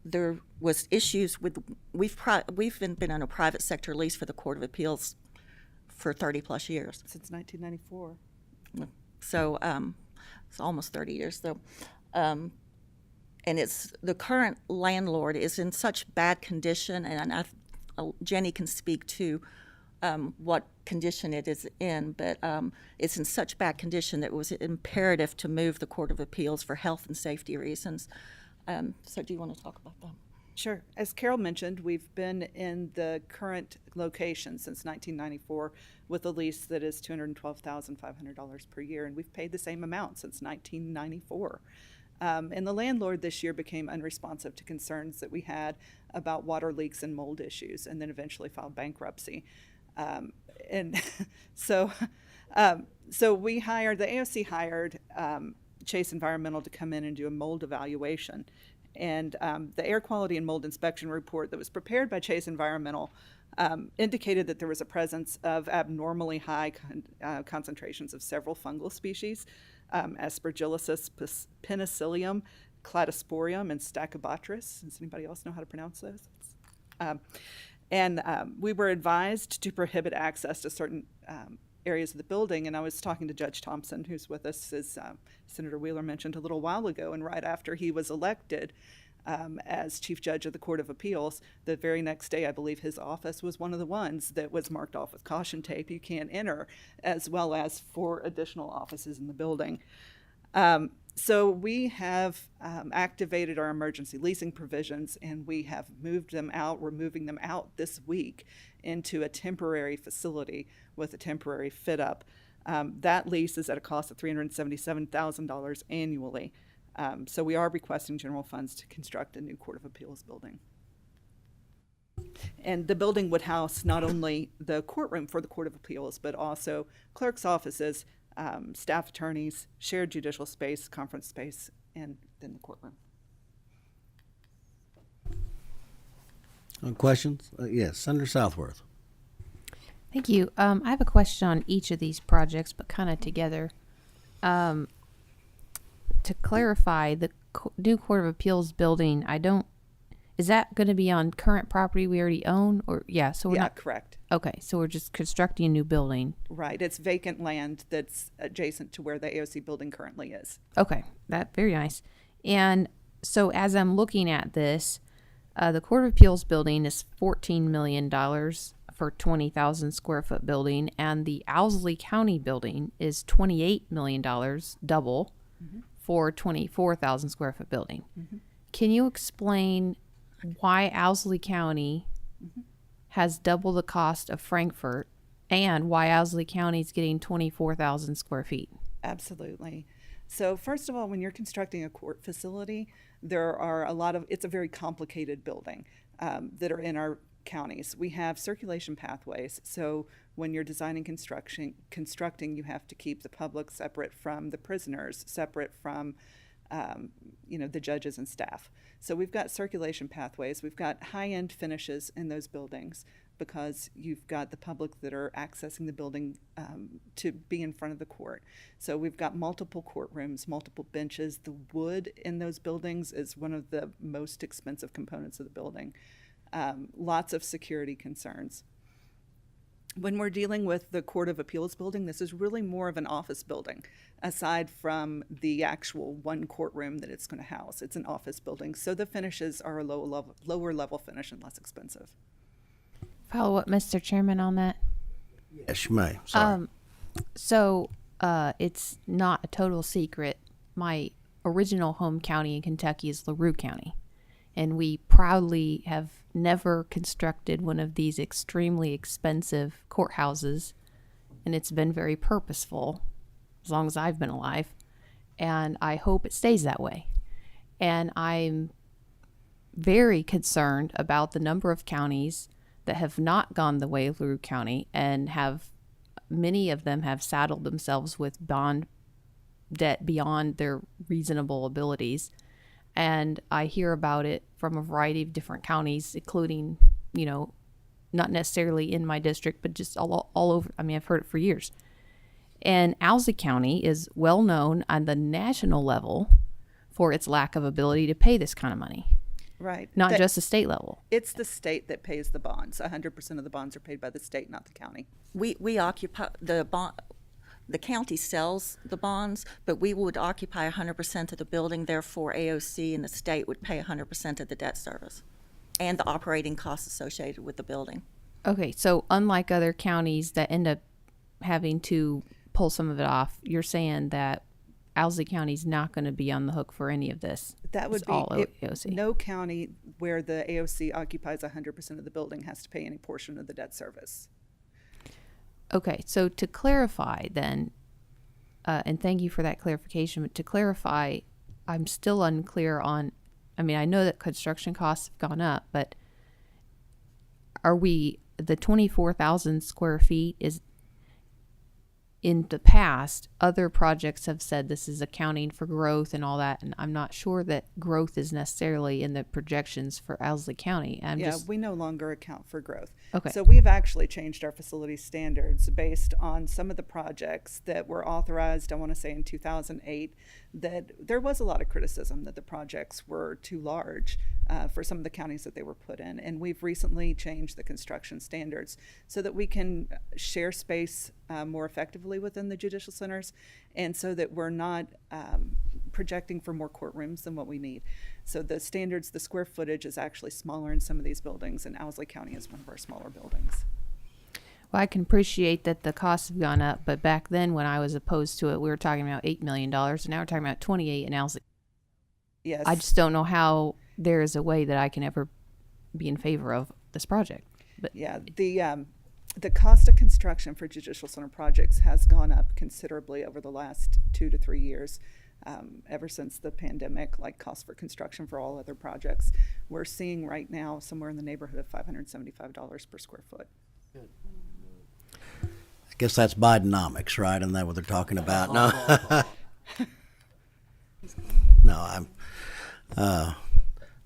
there was issues with, we've been on a private sector lease for the Court of Appeals for 30 plus years. Since 1994. So it's almost 30 years though. And it's, the current landlord is in such bad condition, and Jenny can speak to what condition it is in, but it's in such bad condition that it was imperative to move the Court of Appeals for health and safety reasons. So do you want to talk about that? Sure. As Carol mentioned, we've been in the current location since 1994 with a lease that is $212,500 per year, and we've paid the same amount since 1994. And the landlord this year became unresponsive to concerns that we had about water leaks and mold issues, and then eventually filed bankruptcy. And so we hired, the AOC hired Chase Environmental to come in and do a mold evaluation. And the air quality and mold inspection report that was prepared by Chase Environmental indicated that there was a presence of abnormally high concentrations of several fungal species, Aspergillosis, Penicillium, Cladosporium, and Stachybotrys. Does anybody else know how to pronounce those? And we were advised to prohibit access to certain areas of the building, and I was talking to Judge Thompson, who's with us, as Senator Wheeler mentioned a little while ago, and right after he was elected as Chief Judge of the Court of Appeals, the very next day, I believe his office was one of the ones that was marked off with caution tape, you can't enter, as well as 4 additional offices in the building. So we have activated our emergency leasing provisions, and we have moved them out. We're moving them out this week into a temporary facility with a temporary fit up. That lease is at a cost of $377,000 annually. So we are requesting general funds to construct a new Court of Appeals building. And the building would house not only the courtroom for the Court of Appeals, but also clerk's offices, staff attorneys, shared judicial space, conference space, and then the courtroom. Questions? Yes, Senator Southworth. Thank you. I have a question on each of these projects, but kind of together. To clarify, the new Court of Appeals building, is that going to be on current property we already own? Or so we're not correct. Okay, so we're just constructing a new building. Right, it's vacant land that's adjacent to where the AOC building currently is. Okay, that very nice. And so as I'm looking at this, the Court of Appeals building is $14 million for 20,000 square foot building, and the Owsley County building is $28 million, double, for 24,000 square foot building. Can you explain why Owsley County has double the cost of Frankfort, and why Owsley County is getting 24,000 square feet? Absolutely. So first of all, when you're constructing a court facility, there are it's a very complicated building that are in our counties. We have circulation pathways. So when you're designing constructing, you have to keep the public separate from the prisoners, separate from the judges and staff. So we've got circulation pathways. We've got high-end finishes in those buildings because you've got the public that are accessing the building to be in front of the court. So we've got multiple courtrooms, multiple benches. The wood in those buildings is one of the most expensive components of the building. Lots of security concerns. When we're dealing with the Court of Appeals building, this is really more of an office building, aside from the actual one courtroom that it's going to house. It's an office building, so the finishes are a lower level finish and less expensive. Follow up, Mr. Chairman, on that. Yes, you may. Sorry. So it's not a total secret. My original home county in Kentucky is LaRue County, and we proudly have never constructed one of these extremely expensive courthouses, and it's been very purposeful as long as I've been alive, and I hope it stays that way. And I'm very concerned about the number of counties that have not gone the way of LaRue County, and many of them have saddled themselves with bond debt beyond their reasonable abilities. And I hear about it from a variety of different counties, including, not necessarily in my district, but just all over. I mean, I've heard it for years. And Owsley County is well known on the national level for its lack of ability to pay this kind of money. Right. Not just the state level. It's the state that pays the bonds. 100% of the bonds are paid by the state, not the county. We occupy the bond. The county sells the bonds, but we would occupy 100% of the building. Therefore, AOC and the state would pay 100% of the debt service and the operating costs associated with the building. Okay, so unlike other counties that end up having to pull some of it off, you're saying that Owsley County is not going to be on the hook for any of this. That would It's be all AOC. No county where the AOC occupies 100% of the building has to pay any portion of the debt service. Okay, so to clarify then, and thank you for that clarification, but to clarify, I'm still unclear on, I mean, I know that construction costs have gone up, but are we, the 24,000 square feet is, in the past, other projects have said this is accounting for growth and all that, and I'm not sure that growth is necessarily in the projections for Owsley County. We no longer account for growth. Okay. So we've actually changed our facility standards based on some of the projects that were authorized, I want to say in 2008, that there was a lot of criticism that the projects were too large for some of the counties that they were put in. And we've recently changed the construction standards so that we can share space more effectively within the judicial centers, and so that we're not projecting for more courtrooms than what we need. So the standards, the square footage is actually smaller in some of these buildings, and Owsley County is one of our smaller buildings. Well, I can appreciate that the costs have gone up, but back then when I was opposed to it, we were talking about $8 million, and now we're talking about 28 in Owsley. Yes. I just don't know how there is a way that I can ever be in favor of this project. But yeah, the cost of construction for judicial center projects has gone up considerably over the last 2 to 3 years. Ever since the pandemic, like costs for construction for all other projects, we're seeing right now somewhere in the neighborhood of $575 per square foot. I guess that's Bidenomics, right? Isn't that what they're talking about? No, no,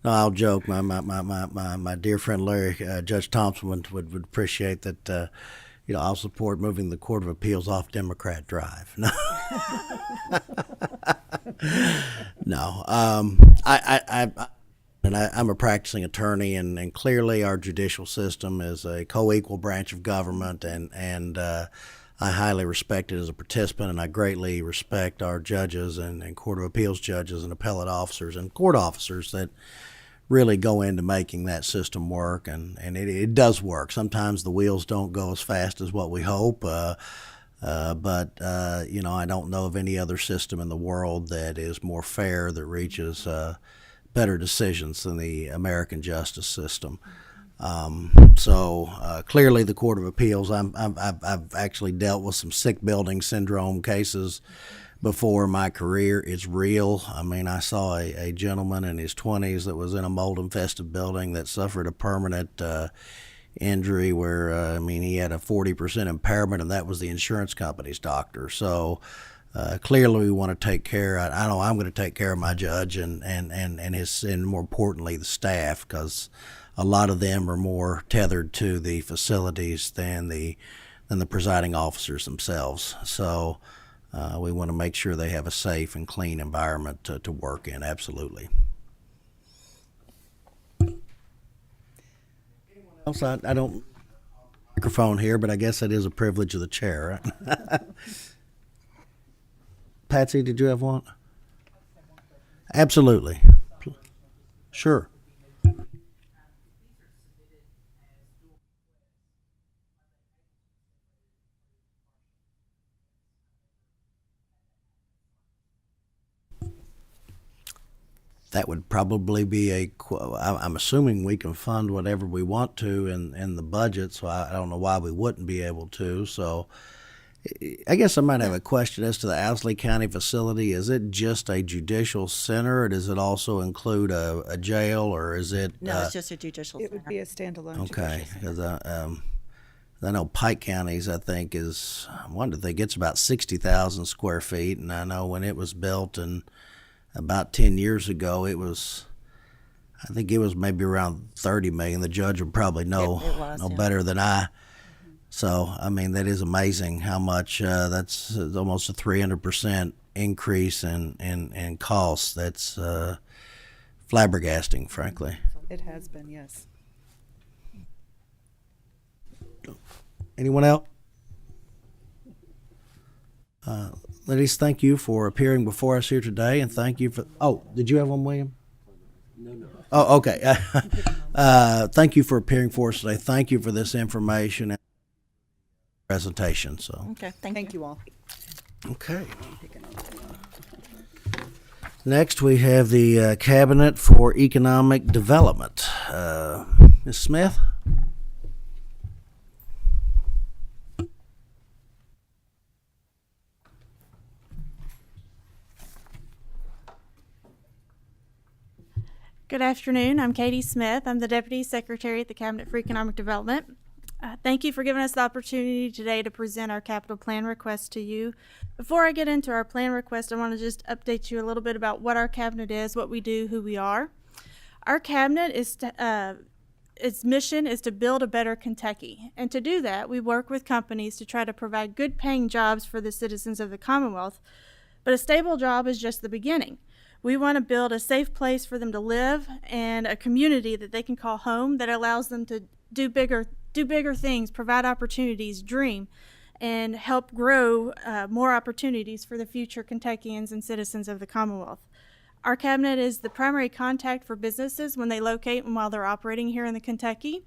no, I'll joke. My dear friend Larry, Judge Thompson would appreciate that. I'll support moving the Court of Appeals off Democrat Drive. No, no. I'm a practicing attorney, and clearly our judicial system is a co-equal branch of government, and I highly respect it as a participant, and I greatly respect our judges and Court of Appeals judges and appellate officers and court officers that really go into making that system work, and it does work. Sometimes the wheels don't go as fast as what we hope, but I don't know of any other system in the world that is more fair, that reaches better decisions than the American justice system. So clearly the Court of Appeals, I've actually dealt with some sick building syndrome cases before in my career. It's real. I mean, I saw a gentleman in his 20s that was in a mold-infested building that suffered a permanent injury where, he had a 40% impairment, and that was the insurance company's doctor. So clearly we want to take care. I know I'm going to take care of my judge and more importantly the staff, because a lot of them are more tethered to the facilities than the presiding officers themselves. So we want to make sure they have a safe and clean environment to work in. Absolutely. Else, I don't microphone here, but I guess that is a privilege of the chair, right? Patsy, did you have one? Absolutely. Sure. That would probably be I'm assuming we can fund whatever we want to in the budget, so I don't know why we wouldn't be able to. So I guess I might have a question as to the Owsley County facility. Is it just a judicial center, or does it also include a jail, or is it? No, it's just a judicial It center. would be a standalone. Okay, judicial center. because I know Pike County's, I think, it's about 60,000 square feet, and I know when it was built and about 10 years ago, I think it was maybe around 30 million. The judge would probably know It was, yeah. better than I. So, I mean, that is amazing how much, that's almost a 300% increase in costs. That's flabbergasting, frankly. It has been, yes. Anyone else? Ladies, thank you for appearing before us here today, and thank you for. Oh, did you have one, William? No. Oh, okay. Thank you for appearing for us today. Thank you for this information and presentation. So. Okay, Thank you all. Okay. Next, we have the Cabinet for Economic Development. Ms. Smith. Good afternoon. I'm Katie Smith. I'm the Deputy Secretary at the Cabinet for Economic Development. Thank you for giving us the opportunity today to present our capital plan request to you. Before I get into our plan request, I want to just update you a little bit about what our cabinet is, what we do, who we are. Our cabinet its mission is to build a better Kentucky. And to do that, we work with companies to try to provide good paying jobs for the citizens of the Commonwealth. But a stable job is just the beginning. We want to build a safe place for them to live and a community that they can call home that allows them to do bigger things, provide opportunities, dream, and help grow more opportunities for the future Kentuckians and citizens of the Commonwealth. Our cabinet is the primary contact for businesses when they locate and while they're operating here in the Kentucky.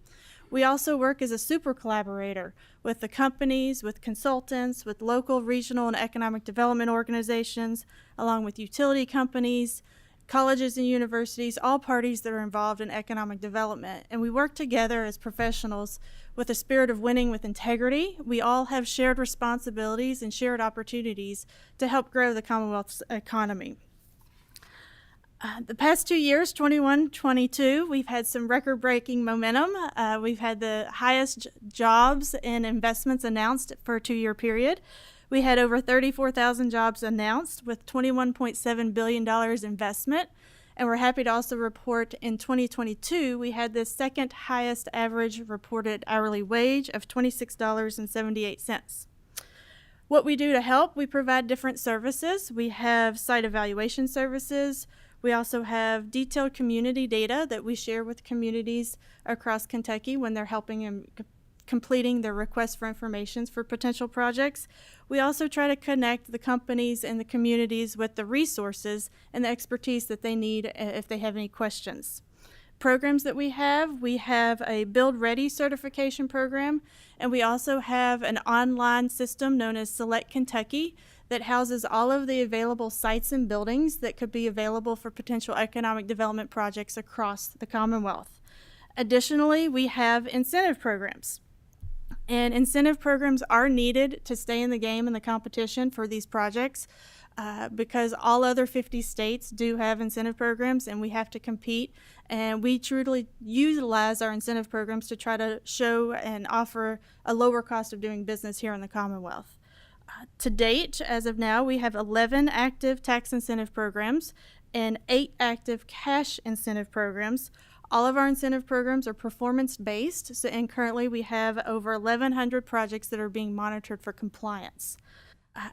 We also work as a super collaborator with the companies, with consultants, with local, regional, and economic development organizations, along with utility companies, colleges and universities, all parties that are involved in economic development. And we work together as professionals with a spirit of winning with integrity. We all have shared responsibilities and shared opportunities to help grow the Commonwealth's economy. The past 2 years, 21, 22, we've had some record-breaking momentum. We've had the highest jobs and investments announced for a 2-year period. We had over 34,000 jobs announced with $21.7 billion investment. And we're happy to also report in 2022, we had the second highest average reported hourly wage of $26.78. What we do to help, we provide different services. We have site evaluation services. We also have detailed community data that we share with communities across Kentucky when they're helping and completing their requests for information for potential projects. We also try to connect the companies and the communities with the resources and the expertise that they need if they have any questions. Programs that we have a Build Ready certification program, and we also have an online system known as Select Kentucky that houses all of the available sites and buildings that could be available for potential economic development projects across the Commonwealth. Additionally, we have incentive programs. And incentive programs are needed to stay in the game and the competition for these projects because all other 50 states do have incentive programs and we have to compete. And we truly utilize our incentive programs to try to show and offer a lower cost of doing business here in the Commonwealth. To date, as of now, we have 11 active tax incentive programs and 8 active cash incentive programs. All of our incentive programs are performance-based, and currently we have over 1,100 projects that are being monitored for compliance.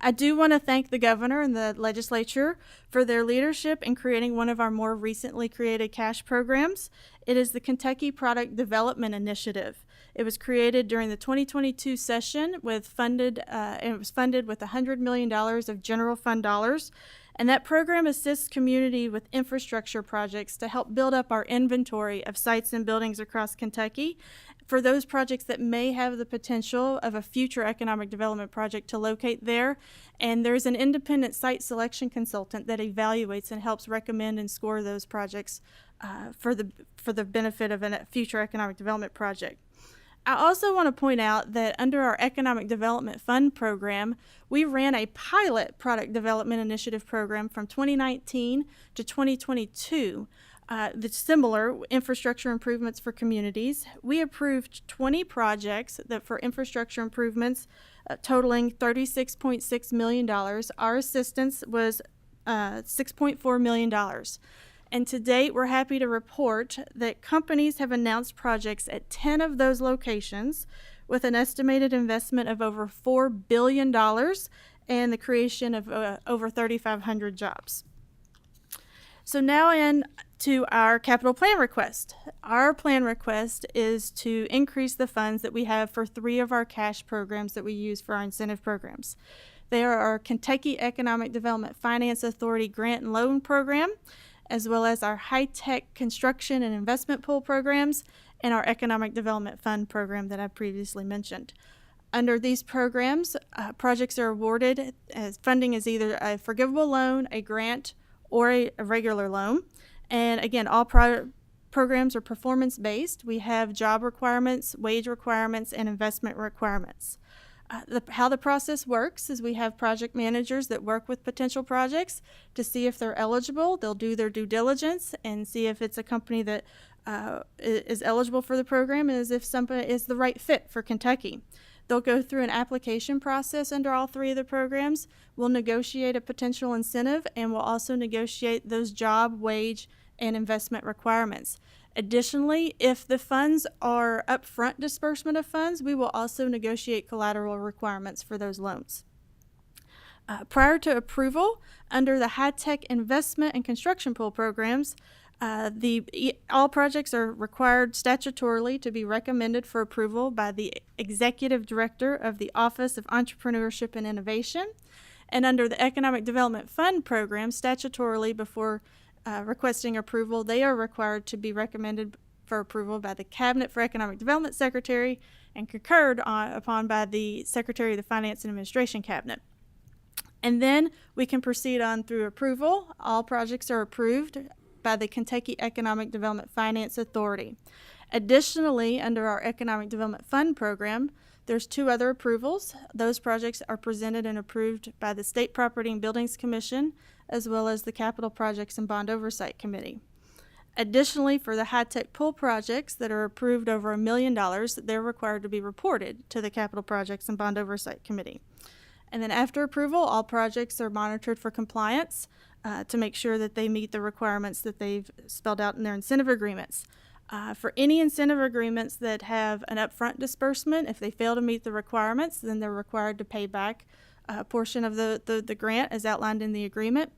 I do want to thank the governor and the legislature for their leadership in creating one of our more recently created cash programs. It is the Kentucky Product Development Initiative. It was created during the 2022 session and it was funded with $100 million of general fund dollars. And that program assists community with infrastructure projects to help build up our inventory of sites and buildings across Kentucky for those projects that may have the potential of a future economic development project to locate there. And there's an independent site selection consultant that evaluates and helps recommend and score those projects for the benefit of a future economic development project. I also want to point out that under our Economic Development Fund program, we ran a pilot product development initiative program from 2019 to 2022. That's similar, infrastructure improvements for communities. We approved 20 projects that for infrastructure improvements totaling $36.6 million. Our assistance was $6.4 million. And to date, we're happy to report that companies have announced projects at 10 of those locations with an estimated investment of over $4 billion and the creation of over 3,500 jobs. So now in to our capital plan request. Our plan request is to increase the funds that we have for 3 of our cash programs that we use for our incentive programs. They are our Kentucky Economic Development Finance Authority Grant and Loan Program, as well as our high-tech construction and investment pool programs, and our Economic Development Fund program that I previously mentioned. Under these programs, projects are awarded as funding is either a forgivable loan, a grant, or a regular loan. And again, all programs are performance-based. We have job requirements, wage requirements, and investment requirements. How the process works is we have project managers that work with potential projects to see if they're eligible. They'll do their due diligence and see if it's a company that is eligible for the program and as if somebody is the right fit for Kentucky. They'll go through an application process under all 3 of the programs. We'll negotiate a potential incentive, and we'll also negotiate those job, wage, and investment requirements. Additionally, if the funds are upfront disbursement of funds, we will also negotiate collateral requirements for those loans. Prior to approval, under the high-tech investment and construction pool programs, all projects are required statutorily to be recommended for approval by the Executive Director of the Office of Entrepreneurship and Innovation. And under the Economic Development Fund program, statutorily before requesting approval, they are required to be recommended for approval by the Cabinet for Economic Development Secretary and concurred upon by the Secretary of the Finance and Administration Cabinet. And then we can proceed on through approval. All projects are approved by the Kentucky Economic Development Finance Authority. Additionally, under our Economic Development Fund program, there's 2 other approvals. Those projects are presented and approved by the State Property and Buildings Commission, as well as the Capital Projects and Bond Oversight Committee. Additionally, for the high-tech pool projects that are approved over $1 million, they're required to be reported to the Capital Projects and Bond Oversight Committee. And then after approval, all projects are monitored for compliance to make sure that they meet the requirements that they've spelled out in their incentive agreements. For any incentive agreements that have an upfront disbursement, if they fail to meet the requirements, then they're required to pay back a portion of the grant as outlined in the agreement.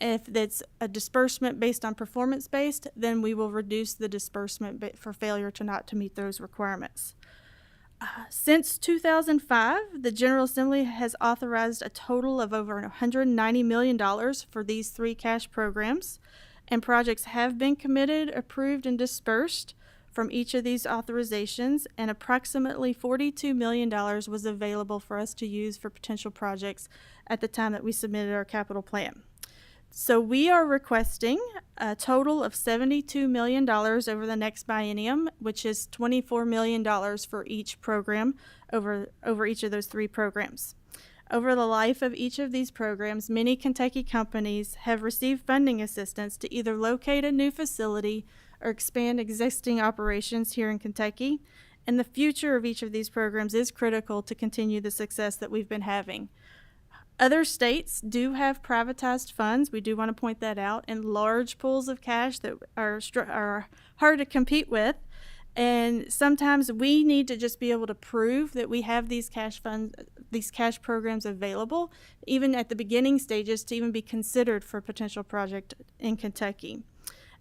If it's a disbursement based on performance-based, then we will reduce the disbursement for failure to meet those requirements. Since 2005, the General Assembly has authorized a total of over $190 million for these 3 cash programs, and projects have been committed, approved, and dispersed from each of these authorizations, and approximately $42 million was available for us to use for potential projects at the time that we submitted our capital plan. So we are requesting a total of $72 million over the next biennium, which is $24 million for each program over each of those 3 programs. Over the life of each of these programs, many Kentucky companies have received funding assistance to either locate a new facility or expand existing operations here in Kentucky, and the future of each of these programs is critical to continue the success that we've been having. Other states do have privatized funds. We do want to point that out, and large pools of cash that are hard to compete with. And sometimes we need to just be able to prove that we have these cash funds, these cash programs available, even at the beginning stages, to even be considered for a potential project in Kentucky.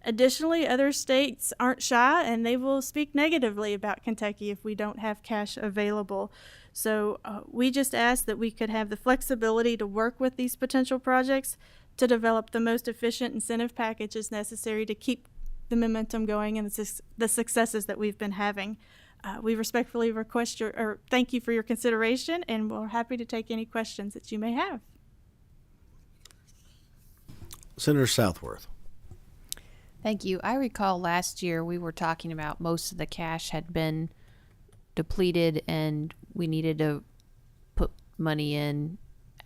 Additionally, other states aren't shy, and they will speak negatively about Kentucky if we don't have cash available. So we just ask that we could have the flexibility to work with these potential projects to develop the most efficient incentive packages necessary to keep the momentum going and the successes that we've been having. We respectfully request thank you for your consideration, and we're happy to take any questions that you may have. Senator Southworth. Thank you. I recall last year we were talking about most of the cash had been depleted and we needed to put money in.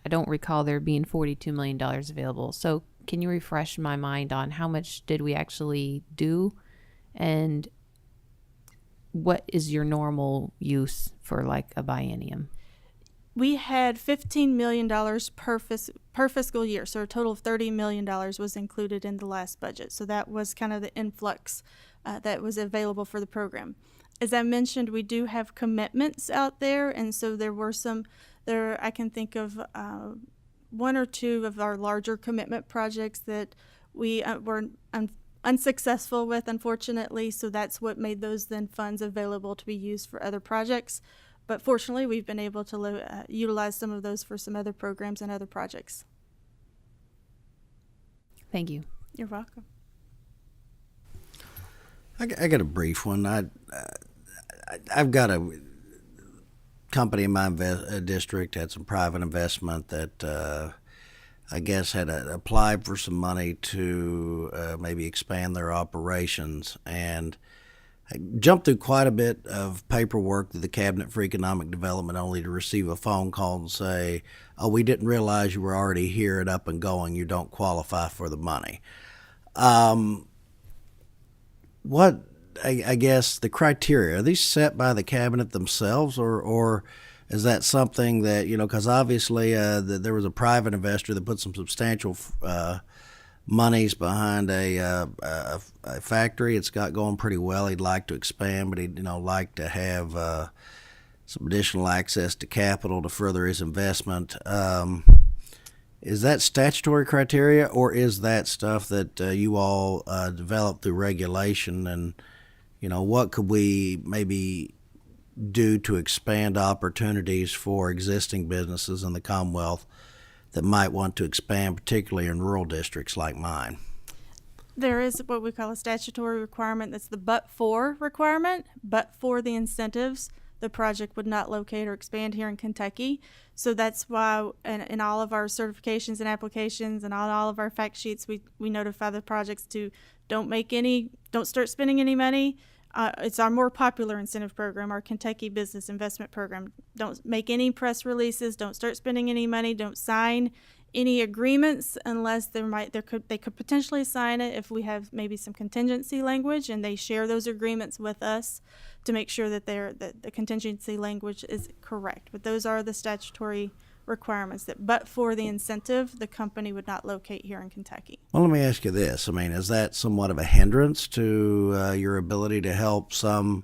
I don't recall there being $42 million available. So can you refresh my mind on how much did we actually do, and what is your normal use for like a biennium? We had $15 million per fiscal year, so a total of $30 million was included in the last budget. So that was kind of the influx that was available for the program. As I mentioned, we do have commitments out there, and so there were I can think of one or two of our larger commitment projects that we were unsuccessful with, unfortunately, so that's what made those then funds available to be used for other projects. But fortunately, we've been able to utilize some of those for some other programs and other projects. Thank you. You're welcome. I got a brief one. I've got a company in my district, had some private investment that I guess had applied for some money to maybe expand their operations, and I jumped through quite a bit of paperwork to the Cabinet for Economic Development only to receive a phone call and say, oh, we didn't realize you were already here and up and going. You don't qualify for the money. What, I guess, the criteria, are these set by the Cabinet themselves, or is that something that, because obviously there was a private investor that put some substantial monies behind a factory. It's got going pretty well. He'd like to expand, but he'd like to have some additional access to capital to further his investment. Is that statutory criteria, or is that stuff that you all develop through regulation? And what could we maybe do to expand opportunities for existing businesses in the Commonwealth that might want to expand, particularly in rural districts like mine? There is what we call a statutory requirement. That's the but-for requirement. But for the incentives, the project would not locate or expand here in Kentucky. So that's why in all of our certifications and applications and on all of our fact sheets, we notify the projects to don't start spending any money. It's our more popular incentive program, our Kentucky Business Investment Program. Don't make any press releases, don't start spending any money, don't sign any agreements unless they could potentially sign it if we have maybe some contingency language, and they share those agreements with us to make sure that the contingency language is correct. But those are the statutory requirements but for the incentive, the company would not locate here in Kentucky. Well, let me ask you this. is that somewhat of a hindrance to your ability to help some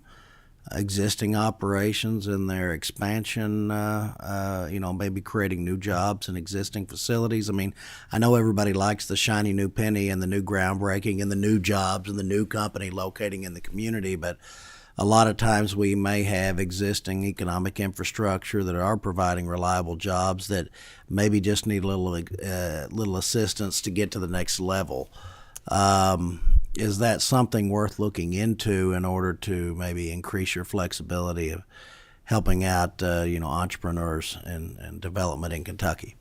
existing operations in their expansion, maybe creating new jobs in existing facilities? I know everybody likes the shiny new penny and the new groundbreaking and the new jobs and the new company locating in the community, but a lot of times we may have existing economic infrastructure that are providing reliable jobs that maybe just need a little assistance to get to the next level. Is that something worth looking into in order to maybe increase your flexibility of helping out, entrepreneurs and development in Kentucky?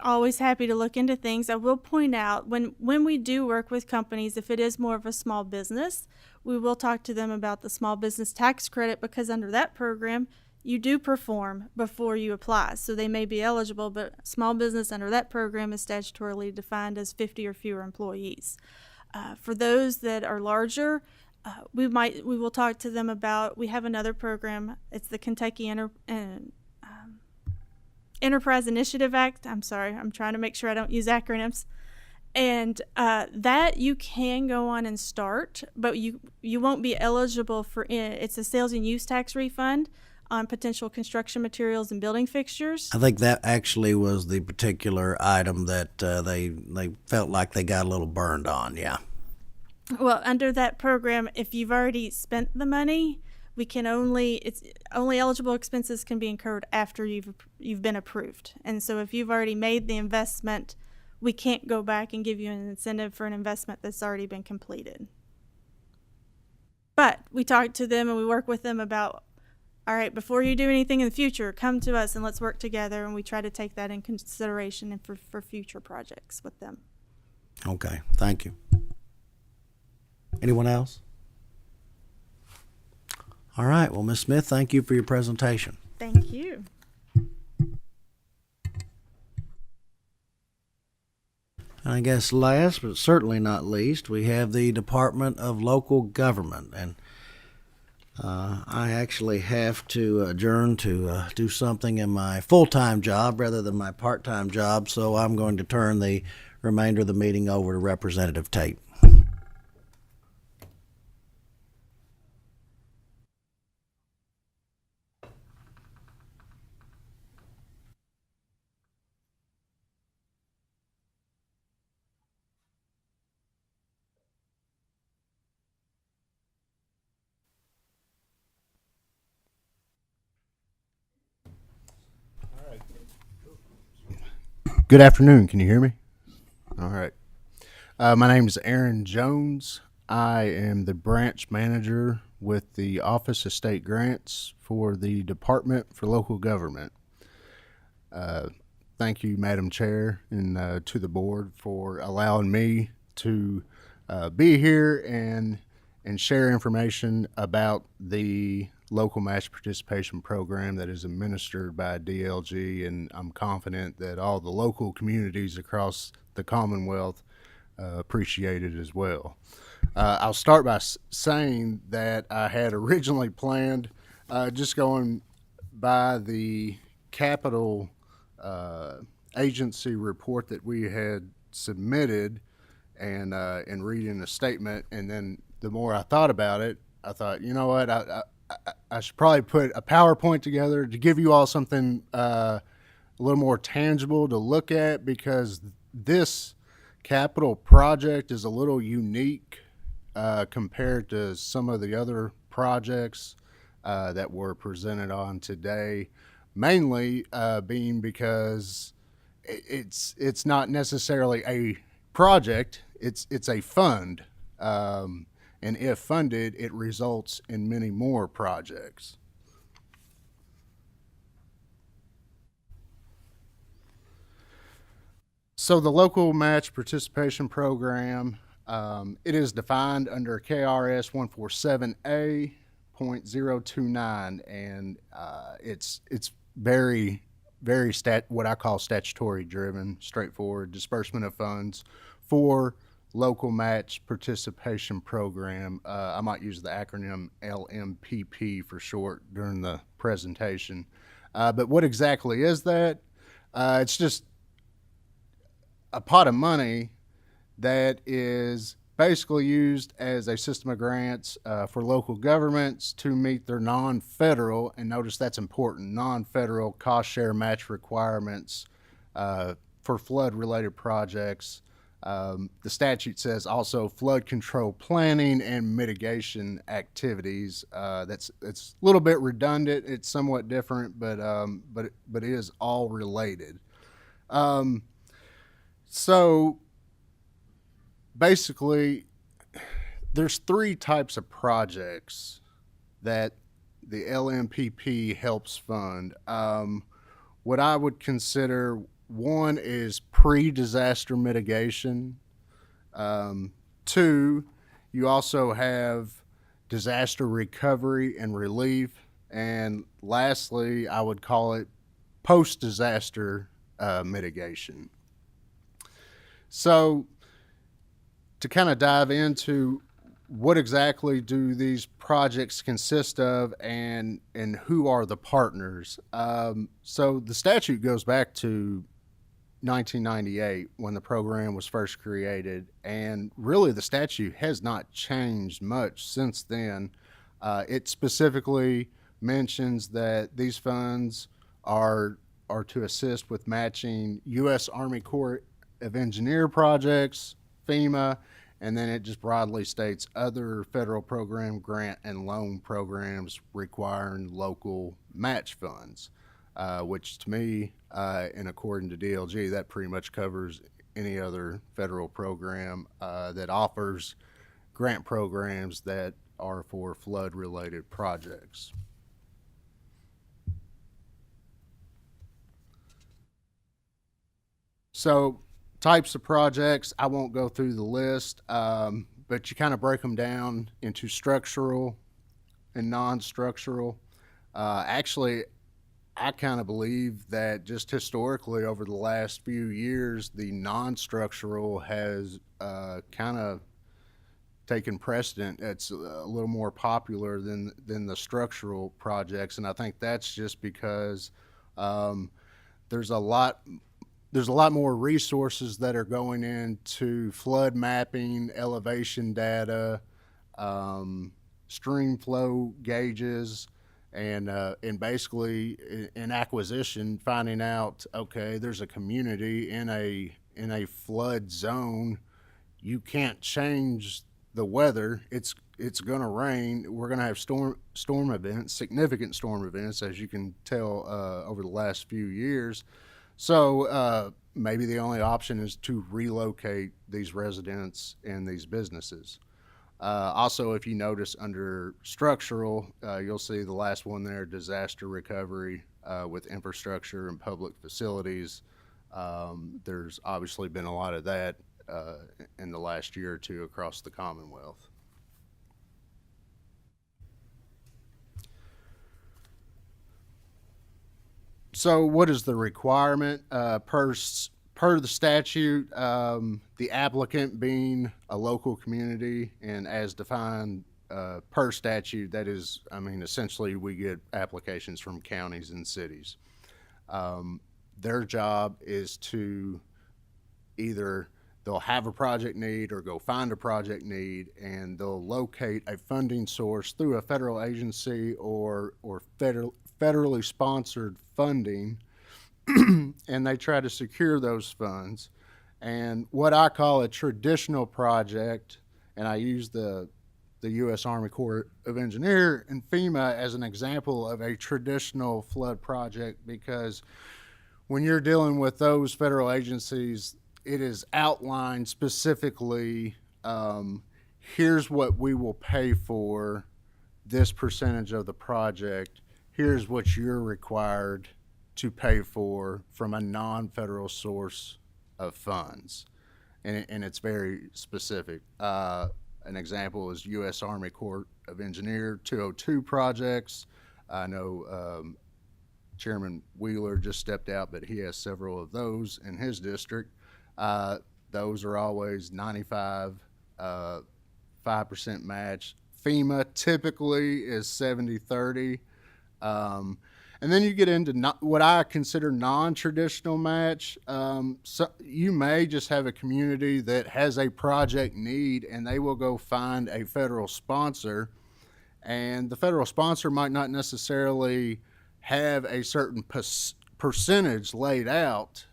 Always happy to look into things. I will point out when we do work with companies, if it is more of a small business, we will talk to them about the small business tax credit, because under that program, you do perform before you apply. So they may be eligible, but small business under that program is statutorily defined as 50 or fewer employees. For those that are larger, we will talk to them about, we have another program. It's the Kentucky Enterprise Initiative Act. I'm sorry, I'm trying to make sure I don't use acronyms. And that you can go on and start, but you won't be eligible for it's a sales and use tax refund on potential construction materials and building fixtures. I think that actually was the particular item that they felt like they got a little burned on. Yeah. Well, under that program, if you've already spent the money, it's only eligible expenses can be incurred after you've been approved. And so if you've already made the investment, we can't go back and give you an incentive for an investment that's already been completed. But we talk to them and we work with them about, all right, before you do anything in the future, come to us and let's work together. And we try to take that in consideration and for future projects with them. Okay, thank you. Anyone else? All right, well, Ms. Smith, thank you for your presentation. Thank you. I guess last, but certainly not least, we have the Department of Local Government. And I actually have to adjourn to do something in my full-time job rather than my part-time job, so I'm going to turn the remainder of the meeting over to Representative Tate. Good afternoon. Can you hear me? All right. My name is Aaron Jones. I am the branch manager with the Office of State Grants for the Department for Local Government. Thank you, Madam Chair, and to the board for allowing me to be here and share information about the local match participation program that is administered by DLG, and I'm confident that all the local communities across the Commonwealth appreciate it as well. I'll start by saying that I had originally planned just going by the capital agency report that we had submitted and reading the statement, and then the more I thought about it, I thought, you know what, I should probably put a PowerPoint together to give you all something a little more tangible to look at, because this capital project is a little unique compared to some of the other projects that were presented on today, mainly being because it's not necessarily a project, it's a fund. And if funded, it results in many more projects. So the local match participation program, it is defined under KRS 147A.029, and it's very what I call statutory driven, straightforward disbursement of funds for local match participation program. I might use the acronym LMPP for short during the presentation. But what exactly is that? It's just a pot of money that is basically used as a system of grants for local governments to meet their non-federal, and notice that's important, non-federal cost share match requirements for flood-related projects. The statute says also flood control planning and mitigation activities. It's a little bit redundant. It's somewhat different, but it is all related. So basically, there's three types of projects that the LMPP helps fund. What I would consider, one is pre-disaster mitigation. Two, you also have disaster recovery and relief. And lastly, I would call it post-disaster mitigation. So to kind of dive into what exactly do these projects consist of, and who are the partners? So the statute goes back to 1998 when the program was first created, and really the statute has not changed much since then. It specifically mentions that these funds are to assist with matching U.S. Army Corps of Engineer projects, FEMA, and then it just broadly states other federal program, grant, and loan programs requiring local match funds, which to me, and according to DLG, that pretty much covers any other federal program that offers grant programs that are for flood-related projects. So types of projects, I won't go through the list, but you kind of break them down into structural and non-structural. Actually, I kind of believe that just historically over the last few years, the non-structural has kind of taken precedent. It's a little more popular than the structural projects, and I think that's just because there's a lot more resources that are going into flood mapping, elevation data, stream flow gauges, and basically in acquisition, finding out, okay, there's a community in a flood zone. You can't change the weather. It's going to rain. We're going to have storm events, significant storm events, as you can tell over the last few years. So maybe the only option is to relocate these residents and these businesses. Also, if you notice under structural, you'll see the last one there, disaster recovery with infrastructure and public facilities. There's obviously been a lot of that in the last year or two across the Commonwealth. So what is the requirement? Per the statute, the applicant being a local community, and as defined per statute, that is, I mean, essentially we get applications from counties and cities. Their job is to either they'll have a project need or go find a project need, and they'll locate a funding source through a federal agency or federally sponsored funding, and they try to secure those funds. And what I call a traditional project, and I use the U.S. Army Corps of Engineer and FEMA as an example of a traditional flood project, because when you're dealing with those federal agencies, it is outlined specifically, here's what we will pay for this percentage of the project. Here's what you're required to pay for from a non-federal source of funds. And it's very specific. An example is U.S. Army Corps of Engineer 202 projects. I know Chairman Wheeler just stepped out, but he has several of those in his district. Those are always 95, 5% match. FEMA typically is 70-30. And then you get into what I consider non-traditional match. So you may just have a community that has a project need, and they will go find a federal sponsor, and the federal sponsor might not necessarily have a certain percentage laid out,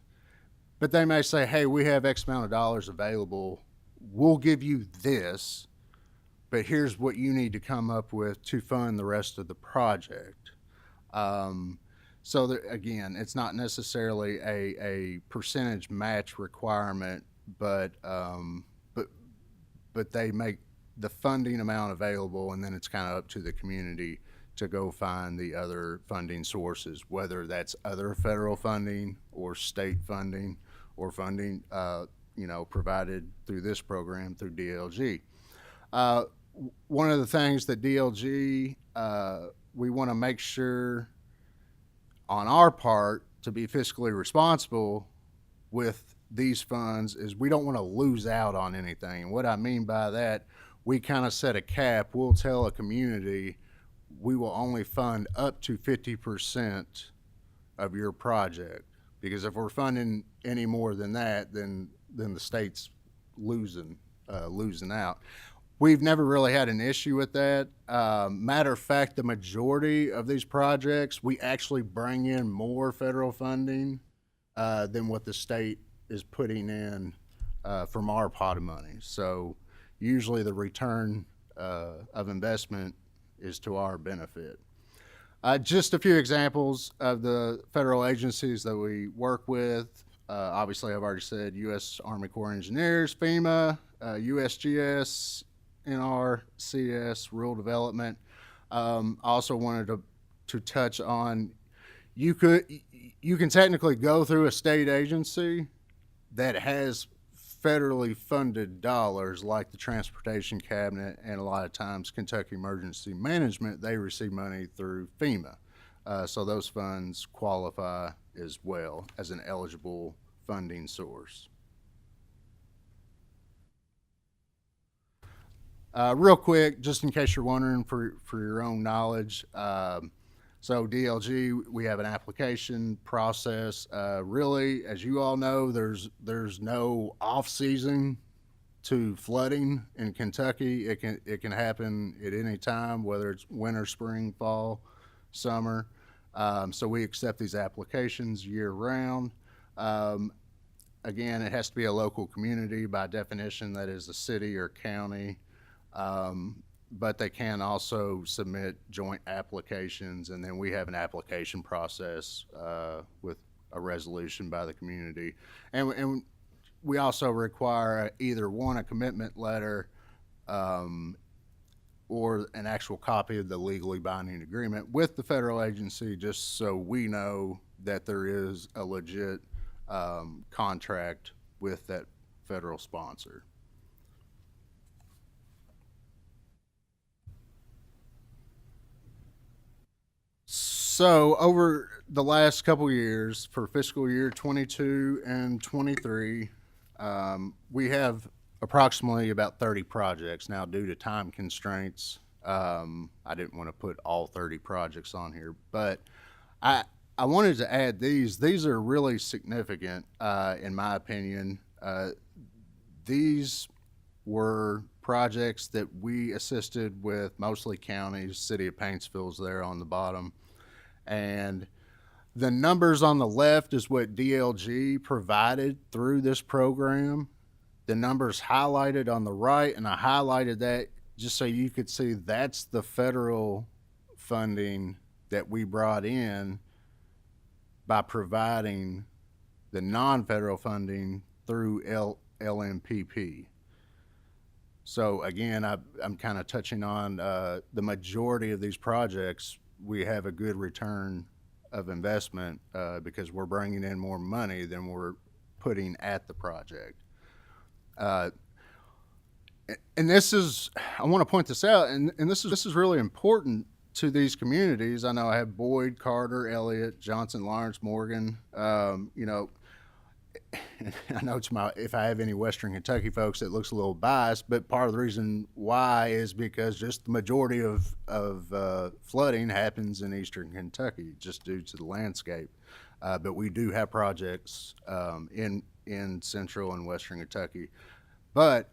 but they may say, hey, we have X amount of dollars available. We'll give you this, but here's what you need to come up with to fund the rest of the project. So that, again, it's not necessarily a percentage match requirement, but they make the funding amount available, and then it's kind of up to the community to go find the other funding sources, whether that's other federal funding or state funding or funding, provided through this program through DLG. One of the things that DLG, we want to make sure on our part to be fiscally responsible with these funds is we don't want to lose out on anything. What I mean by that, we kind of set a cap. We'll tell a community we will only fund up to 50% of your project, because if we're funding any more than that, then the state's losing out. We've never really had an issue with that. Matter of fact, the majority of these projects, we actually bring in more federal funding than what the state is putting in from our pot of money. So usually the return of investment is to our benefit. Just a few examples of the federal agencies that we work with. Obviously, I've already said U.S. Army Corps of Engineers, FEMA, USGS, NRCS, Rural Development. I also wanted to touch on, you can technically go through a state agency that has federally funded dollars, like the Transportation Cabinet, and a lot of times Kentucky Emergency Management, they receive money through FEMA. So those funds qualify as well as an eligible funding source. Real quick, just in case you're wondering for your own knowledge, so DLG, we have an application process. Really, as you all know, there's no off season to flooding in Kentucky. It can happen at any time, whether it's winter, spring, fall, summer. So we accept these applications year round. Again, it has to be a local community. By definition, that is a city or county. But they can also submit joint applications, and then we have an application process with a resolution by the community. And we also require either a commitment letter or an actual copy of the legally binding agreement with the federal agency, just so we know that there is a legit contract with that federal sponsor. So over the last couple years, for fiscal year 22 and 23, we have approximately about 30 projects. Now, due to time constraints, I didn't want to put all 30 projects on here, but I wanted to add these. These are really significant, in my opinion. These were projects that we assisted with, mostly counties. City of Paintsville's there on the bottom. And the numbers on the left is what DLG provided through this program. The numbers highlighted on the right, and I highlighted that just so you could see that's the federal funding that we brought in by providing the non-federal funding through LMPP. So again, I'm kind of touching on the majority of these projects. We have a good return of investment because we're bringing in more money than we're putting at the project. And this is, I want to point this out, and this is really important to these communities. I know I have Boyd, Carter, Elliott, Johnson, Lawrence, Morgan. You know, I know if I have any Western Kentucky folks, it looks a little biased, but part of the reason why is because just the majority of flooding happens in Eastern Kentucky, just due to the landscape. But we do have projects in Central and Western Kentucky. But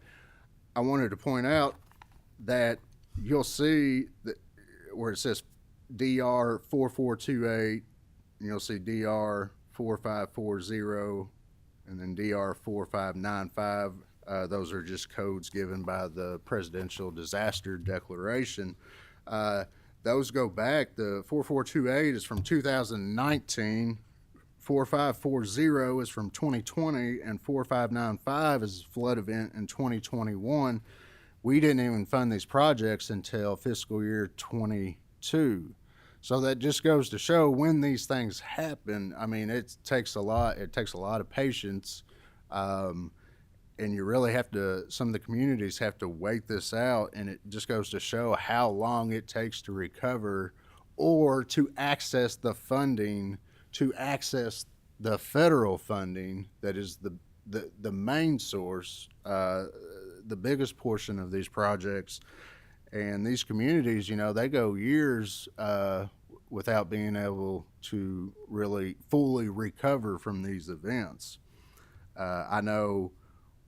I wanted to point out that you'll see that where it says DR 4428, and you'll see DR 4540, and then DR 4595. Those are just codes given by the Presidential Disaster Declaration. Those go back. The 4428 is from 2019. 4540 is from 2020, and 4595 is a flood event in 2021. We didn't even fund these projects until fiscal year 22. So that just goes to show when these things happen. I mean, it takes a lot of patience, and you really have to, some of the communities have to wait this out, and it just goes to show how long it takes to recover or to access the funding, to access the federal funding that is the main source the biggest portion of these projects. And these communities, you know, they go years without being able to really fully recover from these events. I know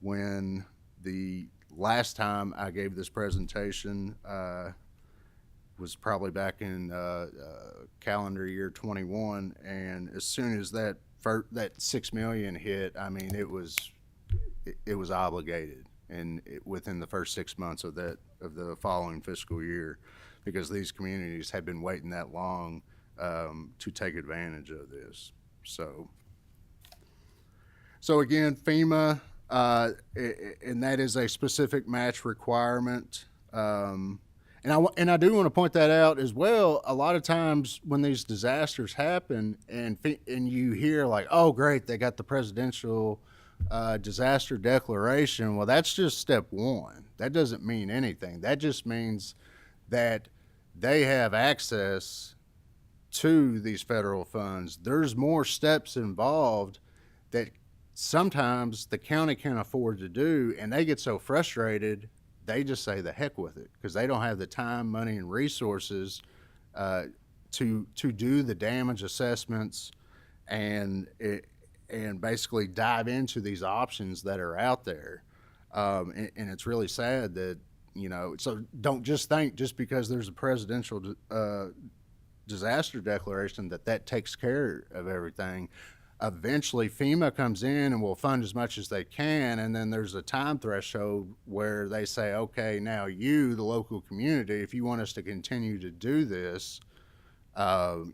when the last time I gave this presentation was probably back in calendar year 21, and as soon as that $6 million hit, I mean, it was obligated, and within the first 6 months of the following fiscal year, because these communities had been waiting that long to take advantage of this. So again, FEMA, and that is a specific match requirement. And I do want to point that out as well. A lot of times when these disasters happen, and you hear like, oh, great, they got the presidential disaster declaration. Well, that's just step one. That doesn't mean anything. That just means that they have access to these federal funds. There's more steps involved that sometimes the county can't afford to do, and they get so frustrated they just say the heck with it, because they don't have the time, money, and resources to do the damage assessments and basically dive into these options that are out there. And it's really sad that, you know, so don't just think just because there's a presidential disaster declaration that takes care of everything. Eventually FEMA comes in and will fund as much as they can, and then there's a time threshold where they say, okay, now you, the local community, if you want us to continue to do this,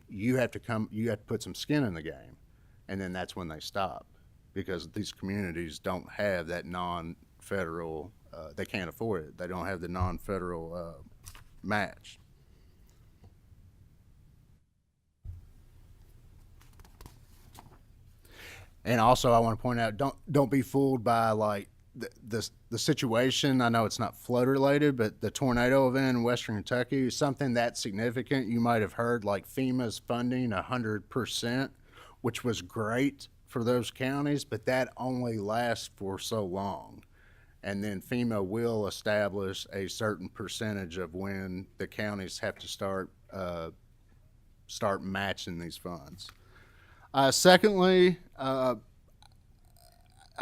you have to put some skin in the game. And then that's when they stop, because these communities don't have that non-federal, they can't afford it. They don't have the non-federal match. And also, I want to point out, don't be fooled by like the situation. I know it's not flood related, but the tornado event in Western Kentucky is something that significant. You might have heard like FEMA's funding 100%, which was great for those counties, but that only lasts for so long. And then FEMA will establish a certain percentage of when the counties have to start matching these funds. Secondly, I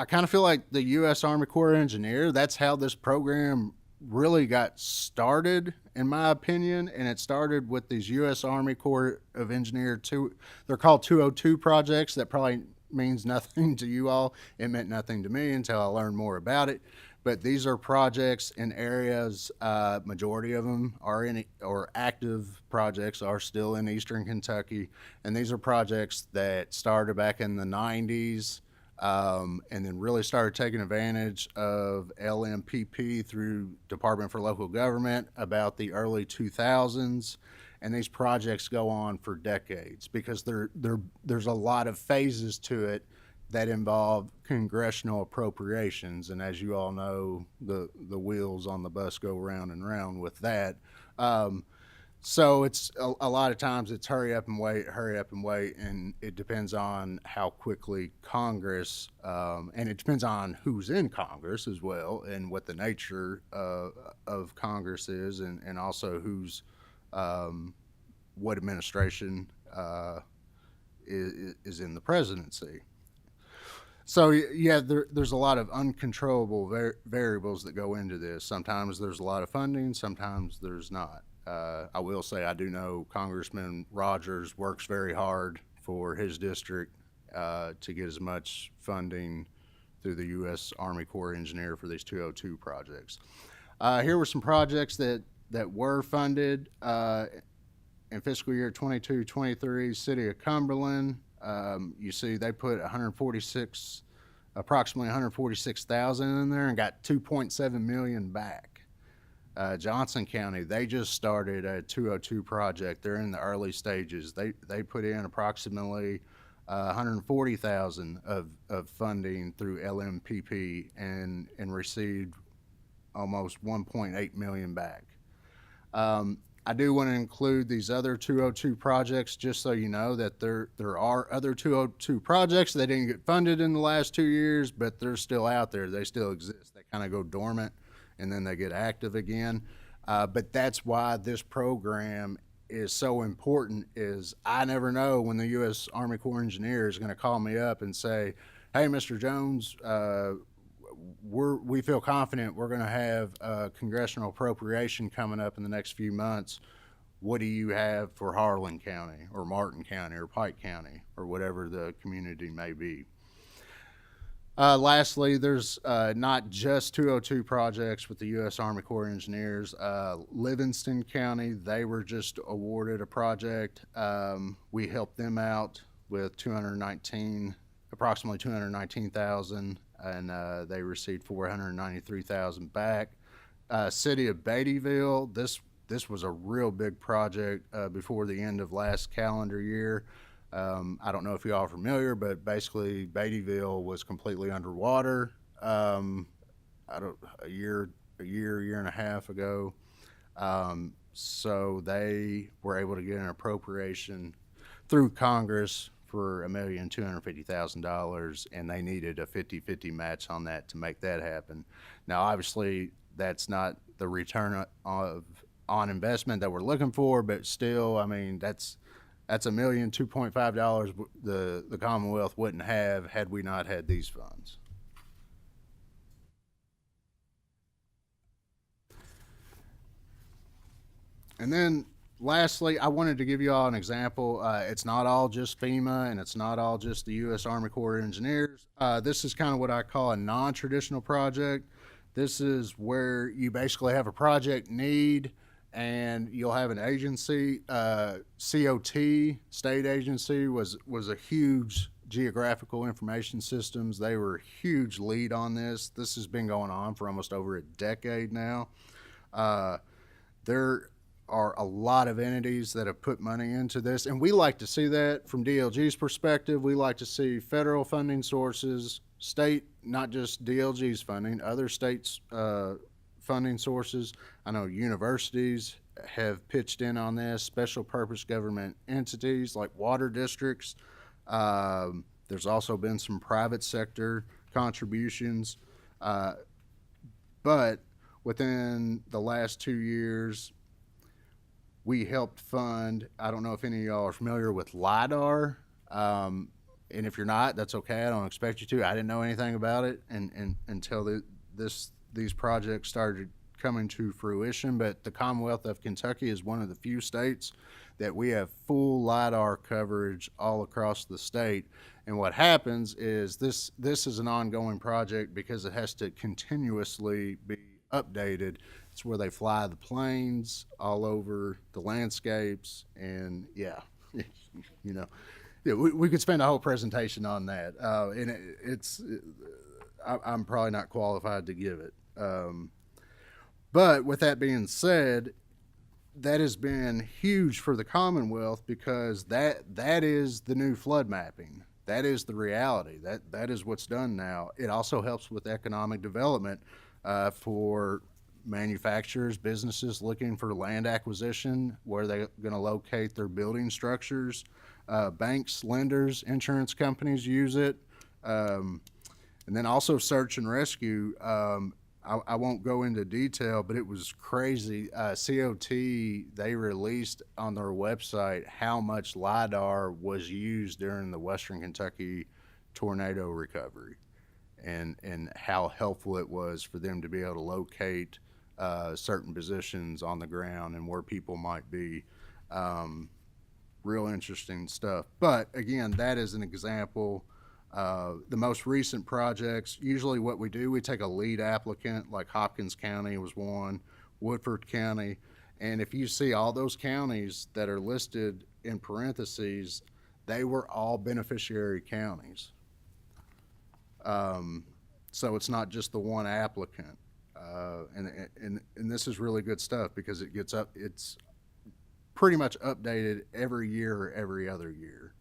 kind of feel like the U.S. Army Corps of Engineers, that's how this program really got started, in my opinion, and it started with these U.S. Army Corps of Engineers, they're called 202 projects. That probably means nothing to you all. It meant nothing to me until I learned more about it. But these are projects in areas, majority of them are or active projects are still in Eastern Kentucky. And these are projects that started back in the 90s and then really started taking advantage of LMPP through Department for Local Government about the early 2000s. And these projects go on for decades because there's a lot of phases to it that involve congressional appropriations, and as you all know, the wheels on the bus go round and round with that. So it's a lot of times it's hurry up and wait, and it depends on how quickly Congress, and it depends on who's in Congress as well, and what the nature of Congress is, and also who's what administration is in the presidency. So yeah, there's a lot of uncontrollable variables that go into this. Sometimes there's a lot of funding, sometimes there's not. I will say I do know Congressman Rogers works very hard for his district to get as much funding through the U.S. Army Corps of Engineers for these 202 projects. Here were some projects that were funded in fiscal year 22-23. City of Cumberland. You see they put approximately $146,000 in there and got $2.7 million back. Johnson County, they just started a 202 project. They're in the early stages. They put in approximately $140,000 of funding through LMPP and received almost $1.8 million back. I do want to include these other 202 projects just so you know that there are other 202 projects that didn't get funded in the last 2 years, but they're still out there. They still exist. They kind of go dormant. and then they get active again. But that's why this program is so important. Is I never know when the U.S. Army Corps of Engineers is going to call me up and say, "Hey, Mr. Jones, we feel confident we're going to have a congressional appropriation coming up in the next few months. What do you have for Harlan County or Martin County or Pike County or whatever the community may be?" Lastly, there's not just 202 projects with the U.S. Army Corps of Engineers. Livingston County, they were just awarded a project. We helped them out with approximately 219,000, and they received 493,000 back. City of Beattyville, this was a real big project before the end of last calendar year. I don't know if you all are familiar, but basically Beattyville was completely underwater a year and a half ago. So they were able to get an appropriation through Congress for $1,250,000, and they needed a 50-50 match on that to make that happen. Now, obviously, that's not the return on investment that we're looking for, but still, I mean, that's $1,250,000 the Commonwealth wouldn't have had we not had these funds. And then lastly, I wanted to give you all an example. It's not all just FEMA, and it's not all just the U.S. Army Corps of Engineers. This is kind of what I call a non-traditional project. This is where you basically have a project need, and you'll have an agency. COT, state agency, was a huge geographical information systems. They were a huge lead on this. This has been going on for almost over a decade now. There are a lot of entities that have put money into this, and we like to see that from DLG's perspective. We like to see federal funding sources, state, not just DLG's funding, other states' funding sources. I know universities have pitched in on this, special purpose government entities like water districts. There's also been some private sector contributions. But within the last 2 years, we helped fund, I don't know if any of y'all are familiar with LIDAR. And if you're not, that's okay. I don't expect you to. I didn't know anything about it until these projects started coming to fruition. But the Commonwealth of Kentucky is one of the few states that we have full LIDAR coverage all across the state. And what happens is this is an ongoing project because it has to continuously be updated. It's where they fly the planes all over the landscapes, and yeah, you know, yeah, we could spend a whole presentation on that, and I'm probably not qualified to give it. But with that being said, that has been huge for the Commonwealth because that is the new flood mapping. That is the reality. That is what's done now. It also helps with economic development for manufacturers, businesses looking for land acquisition, where they're going to locate their building structures. Banks, lenders, insurance companies use it. And then also search and rescue. I won't go into detail, but it was crazy. COT, they released on their website how much LIDAR was used during the Western Kentucky tornado recovery, and how helpful it was for them to be able to locate certain positions on the ground and where people might be. Real interesting stuff. But again, that is an example. The most recent projects, usually what we do, we take a lead applicant, like Hopkins County was one, Woodford County, and if you see all those counties that are listed in parentheses, they were all beneficiary counties. So it's not just the one applicant. And this is really good stuff because it's pretty much updated every year or every other year.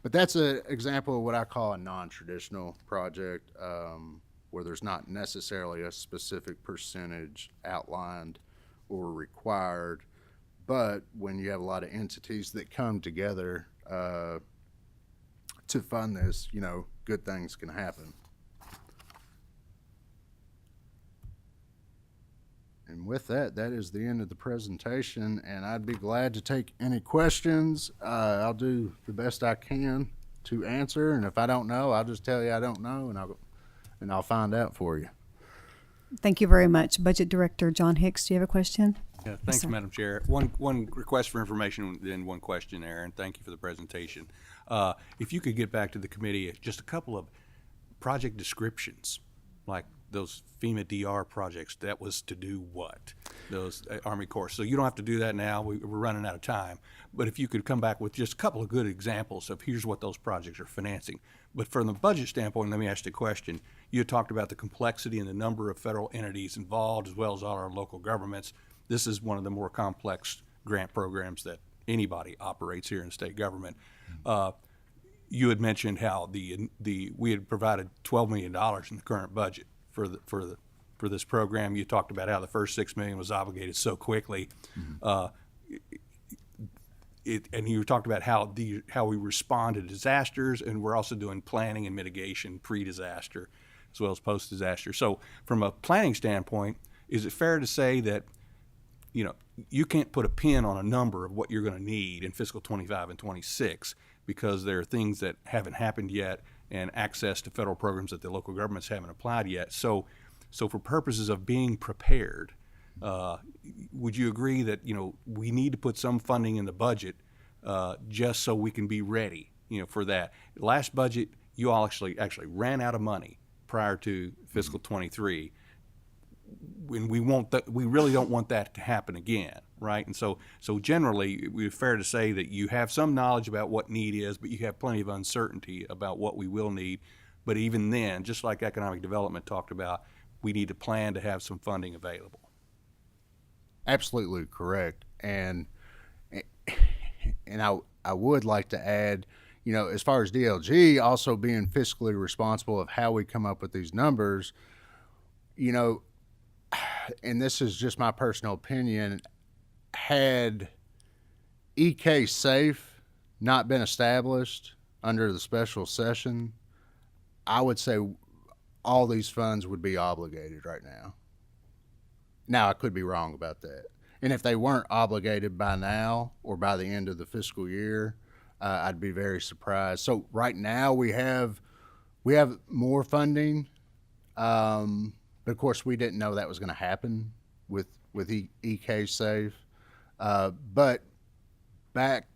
But that's an example of what I call a non-traditional project, where there's not necessarily a specific percentage outlined or required, but when you have a lot of entities that come together to fund this, you know, good things can happen. And with that, that is the end of the presentation, and I'd be glad to take any questions. I'll do the best I can to answer, and if I don't know, I'll just tell you I don't know, and I'll find out for you. Thank you very much. Budget Director John Hicks, do you have a question? Yeah, thanks, sir. Madam Chair. One request for information, then one question, Aaron. Thank you for the presentation. If you could get back to the committee, just a couple of project descriptions, like those FEMA DR projects, that was to do what? Those Army Corps. So you don't have to do that now. We're running out of time. But if you could come back with just a couple of good examples of here's what those projects are financing. But from the budget standpoint, let me ask you a question. You had talked about the complexity and the number of federal entities involved, as well as all our local governments. This is one of the more complex grant programs that anybody operates here in state government. You had mentioned how we had provided $12 million in the current budget for this program. You talked about how the first $6 million was obligated so quickly. And you talked about how we respond to disasters, and we're also doing planning and mitigation pre-disaster as well as post-disaster. So from a planning standpoint, is it fair to say that you can't put a pin on a number of what you're going to need in fiscal 25 and 26 because there are things that haven't happened yet and access to federal programs that the local governments haven't applied yet. So for purposes of being prepared, would you agree that we need to put some funding in the budget just so we can be ready for that? Last budget, you all actually ran out of money prior to fiscal 23. And we really don't want that to happen again, right? And so generally, we're fair to say that you have some knowledge about what need is, but you have plenty of uncertainty about what we will need. But even then, just like economic development talked about, we need to plan to have some funding available. Absolutely correct. And I would like to add, as far as DLG also being fiscally responsible of how we come up with these numbers, and this is just my personal opinion, had EK SAFE not been established under the special session, I would say all these funds would be obligated right now. Now, I could be wrong about that. And if they weren't obligated by now or by the end of the fiscal year, I'd be very surprised. So right now we have more funding. But of course, we didn't know that was going to happen with EK Safe. But back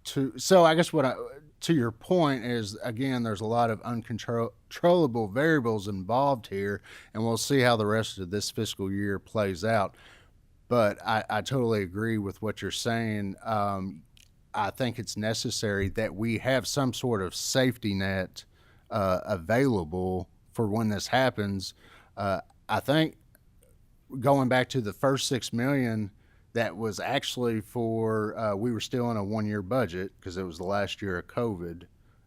to, so I guess to your point is, again, there's a lot of uncontrollable variables involved here, and we'll see how the rest of this fiscal year plays out. But I totally agree with what you're saying. I think it's necessary that we have some sort of safety net available for when this happens. I think going back to the first $6 million, that was actually for, we were still in a one-year budget because it was the last year of COVID.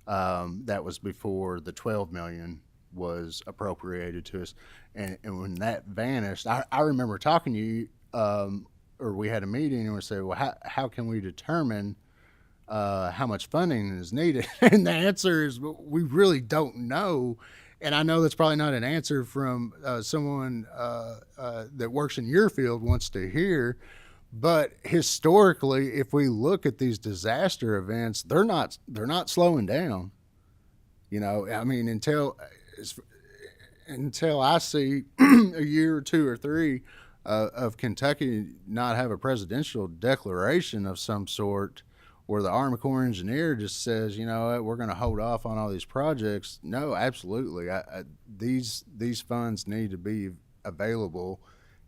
That was before the $12 million was appropriated to us. And when that vanished, I remember talking to you, or we had a meeting and we said, well, how can we determine how much funding is needed? And the answer is, we really don't know. And I know that's probably not an answer from someone that works in your field wants to hear, but historically, if we look at these disaster events, they're not slowing down. I mean, until I see a year or two or three of Kentucky not have a presidential declaration of some sort, where the Army Corps engineer just says, we're going to hold off on all these projects. No, absolutely. These funds need to be available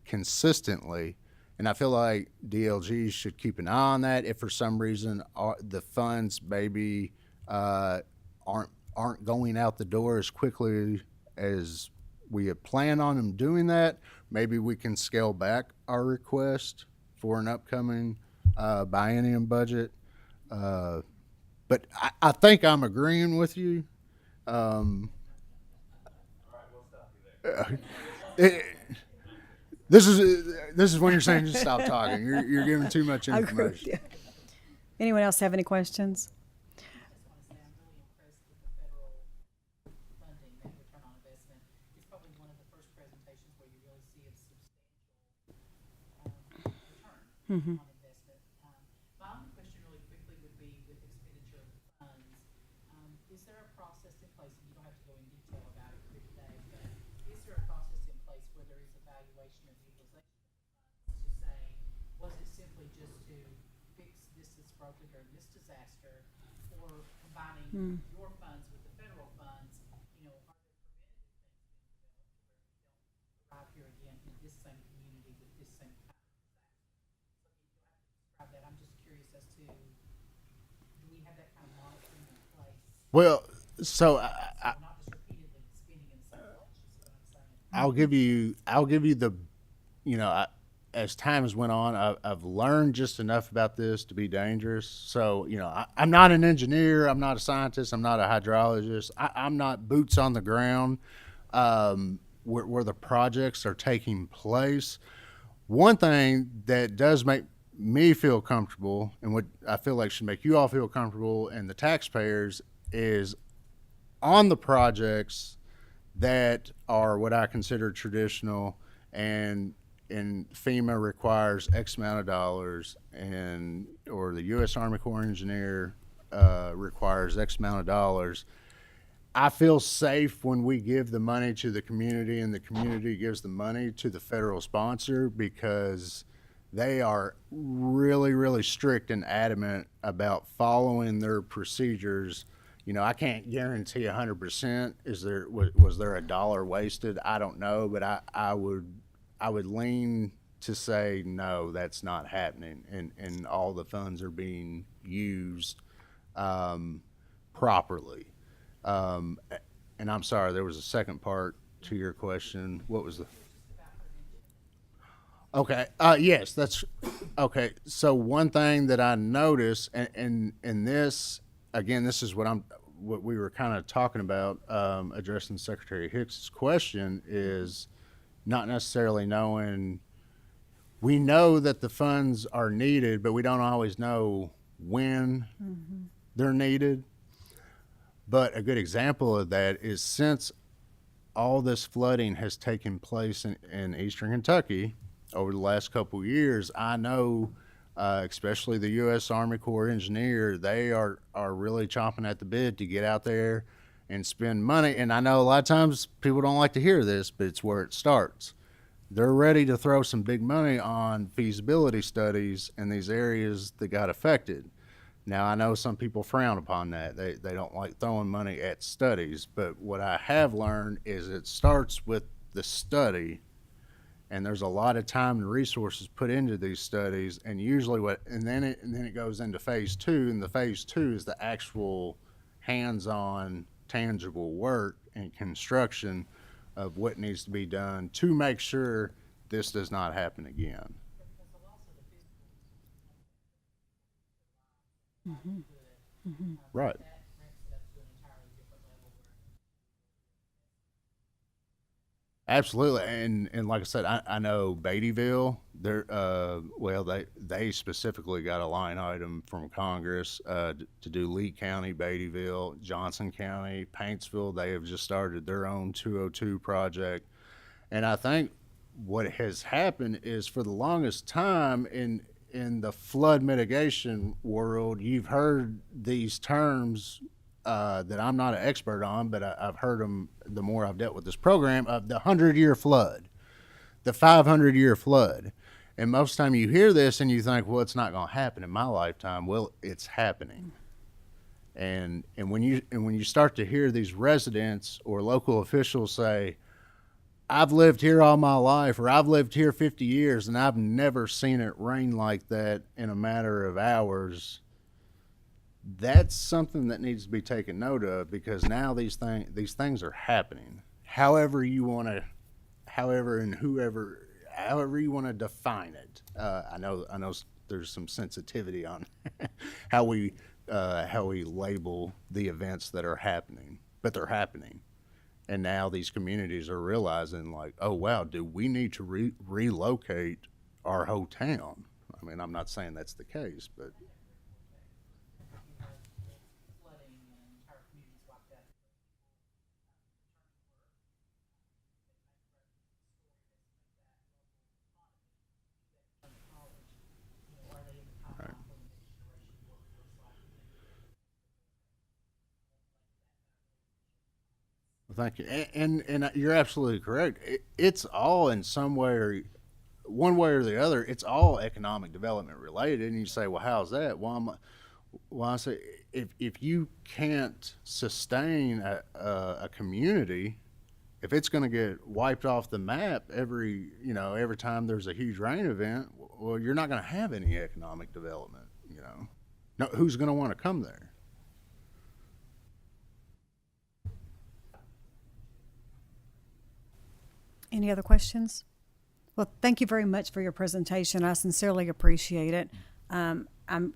consistently. And I feel like DLG should keep an eye on that. If for some reason the funds maybe aren't going out the door as quickly as we had planned on them doing that, maybe we can scale back our request for an upcoming biennium budget. But I think I'm agreeing with you. This is when you're saying just stop talking. You're giving too much information. Anyone else have any questions? on investment. My only question really quickly would be with expenditure of funds. Is there a process in place, and you don't have to go in detail about it here today, but is there a process in place where there is evaluation of utilization of funds to say, was it simply just to fix this that's broken during this disaster, or combining your funds with the federal funds, you know, are there preventative things being developed where we don't arrive here again in this same community with this same kind of disaster? So you'll have to describe that. I'm just curious as to, do we have that kind of monitoring in place? Well, so We're not just repeatedly spending in the same place, you see what I'm saying? I'll give you the, you know, as time has went on, I've learned just enough about this to be dangerous. So, you know, I'm not an engineer, I'm not a scientist, I'm not a hydrologist, I'm not boots on the ground where the projects are taking place. One thing that does make me feel comfortable, and what I feel like should make you all feel comfortable and the taxpayers, is on the projects that are what I consider traditional, and FEMA requires X amount of dollars, or the U.S. Army Corps of Engineer requires X amount of dollars. I feel safe when we give the money to the community and the community gives the money to the federal sponsor, because they are really, really strict and adamant about following their procedures. You know, I can't guarantee 100%. Was there a dollar wasted? I don't know, but I would lean to say no, that's not happening, and all the funds are being used properly. And I'm sorry, there was a second part to your question. What was the? Okay. Yes, that's okay. So one thing that I noticed, and this again, this is what we were kind of talking about, addressing Secretary Hicks's question, is not necessarily knowing. We know that the funds are needed, but we don't always know when they're needed. But a good example of that is, since all this flooding has taken place in eastern Kentucky over the last couple of years, I know, especially the U.S. Army Corps Engineer, they are really chomping at the bit to get out there and spend money. And I know a lot of times people don't like to hear this, but it's where it starts. They're ready to throw some big money on feasibility studies in these areas that got affected. Now, I know some people frown upon that. They don't like throwing money at studies, but what I have learned is it starts with the study, and there's a lot of time and resources put into these studies, and usually and then it goes into phase two, and the phase two is the actual hands-on, tangible work and construction of what needs to be done to make sure this does not happen again. Right. Absolutely, and like I said, I know Beattyville. They specifically got a line item from Congress to do Lee County, Beattyville, Johnson County, Paintsville. They have just started their own 202 project, and I think what has happened is, for the longest time in the flood mitigation world, you've heard these terms that I'm not an expert on, but I've heard them the more I've dealt with this program, of the 100-year flood, the 500-year flood. And most of the time you hear this and you think, well, it's not going to happen in my lifetime. Well, it's happening. And when you start to hear these residents or local officials say, I've lived here all my life, or I've lived here 50 years and I've never seen it rain like that in a matter of hours, that's something that needs to be taken note of, because now these things are happening. However you want to define it. I know there's some sensitivity on how we label the events that are happening, but they're happening. And now these communities are realizing, like, oh wow, do we need to relocate our whole town? I mean, I'm not saying that's the case, but. Thank you. And you're absolutely correct. It's all in some way, one way or the other, it's all economic development related. And you say, well, how's that? Well, I say, if you can't sustain a community, if it's going to get wiped off the map every time there's a huge rain event, well, you're not going to have any economic development. No, who's going to want to come there? Any other questions? Well, thank you very much for your presentation. I sincerely appreciate it. I'm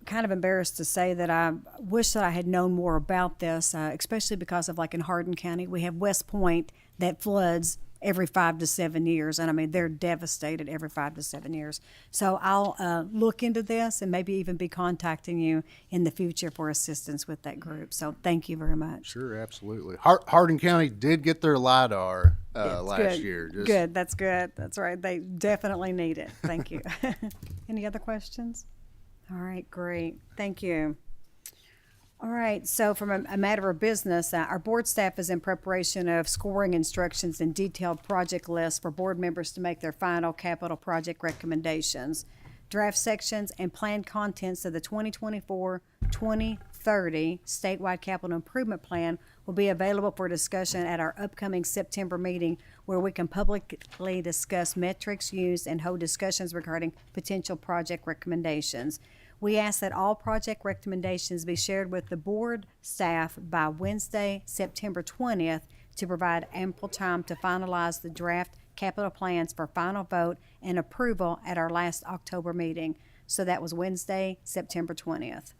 kind of embarrassed to say that I wish that I had known more about this, especially because of, like, in Hardin County, we have West Point that floods every 5 to 7 years. And I mean, they're devastated every 5 to 7 years. So I'll look into this and maybe even be contacting you in the future for assistance with that group. So thank you very much. Sure, absolutely. Hardin County did get their LIDAR last Good. year. Good, that's good. That's right. They definitely need it. Thank you. Any other questions? All right, great. Thank you. All right, so from a matter of business, our board staff is in preparation of scoring instructions and detailed project lists for board members to make their final capital project recommendations. Draft sections and planned contents of the 2024-2030 statewide capital improvement plan will be available for discussion at our upcoming September meeting, where we can publicly discuss metrics used and hold discussions regarding potential project recommendations. We ask that all project recommendations be shared with the board staff by Wednesday, September 20th, to provide ample time to finalize the draft capital plans for final vote and approval at our last October meeting. So that was Wednesday, September 20th.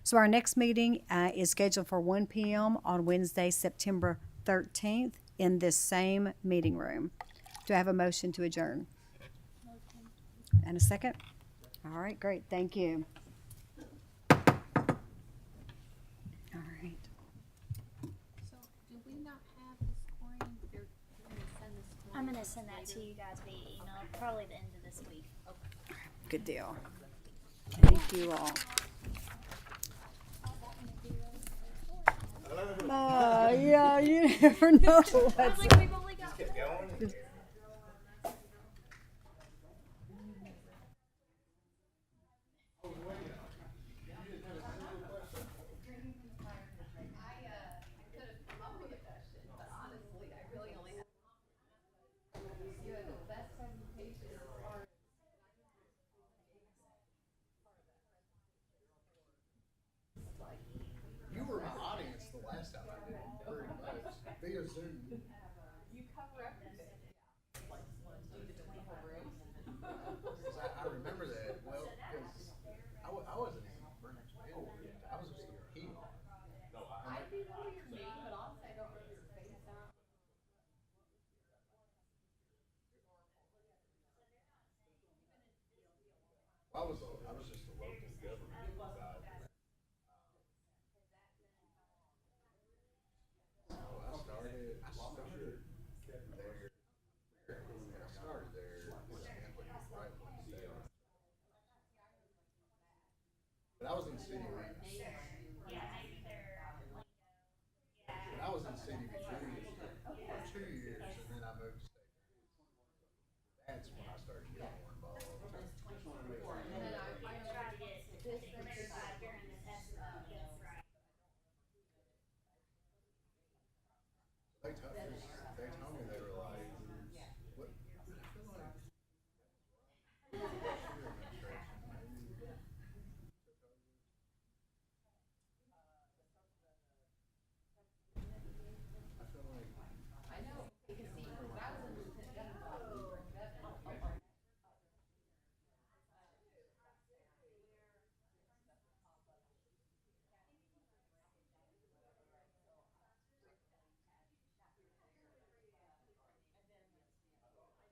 So our next meeting is scheduled for 1 p.m. on Wednesday, September 13th in this same meeting room. Do I have a motion to adjourn? And a second? All right, great. Thank you. All right. So, do we not have the scoring? You're gonna send the scoring? I'm gonna send that to you guys via email, probably the end of this week. Okay. Good deal. Thank you all. Yeah, you never know. What's We've only got You were my audience the last time I did it, pretty much. Via Zoom. You cover everything. Like, do the 24 rooms. I remember that well because I wasn't even Burners Mill. I was just a kid. I do know your name, but honestly, I don't know your face. I was just a local government guy. I started there right when but I was in the city ranch.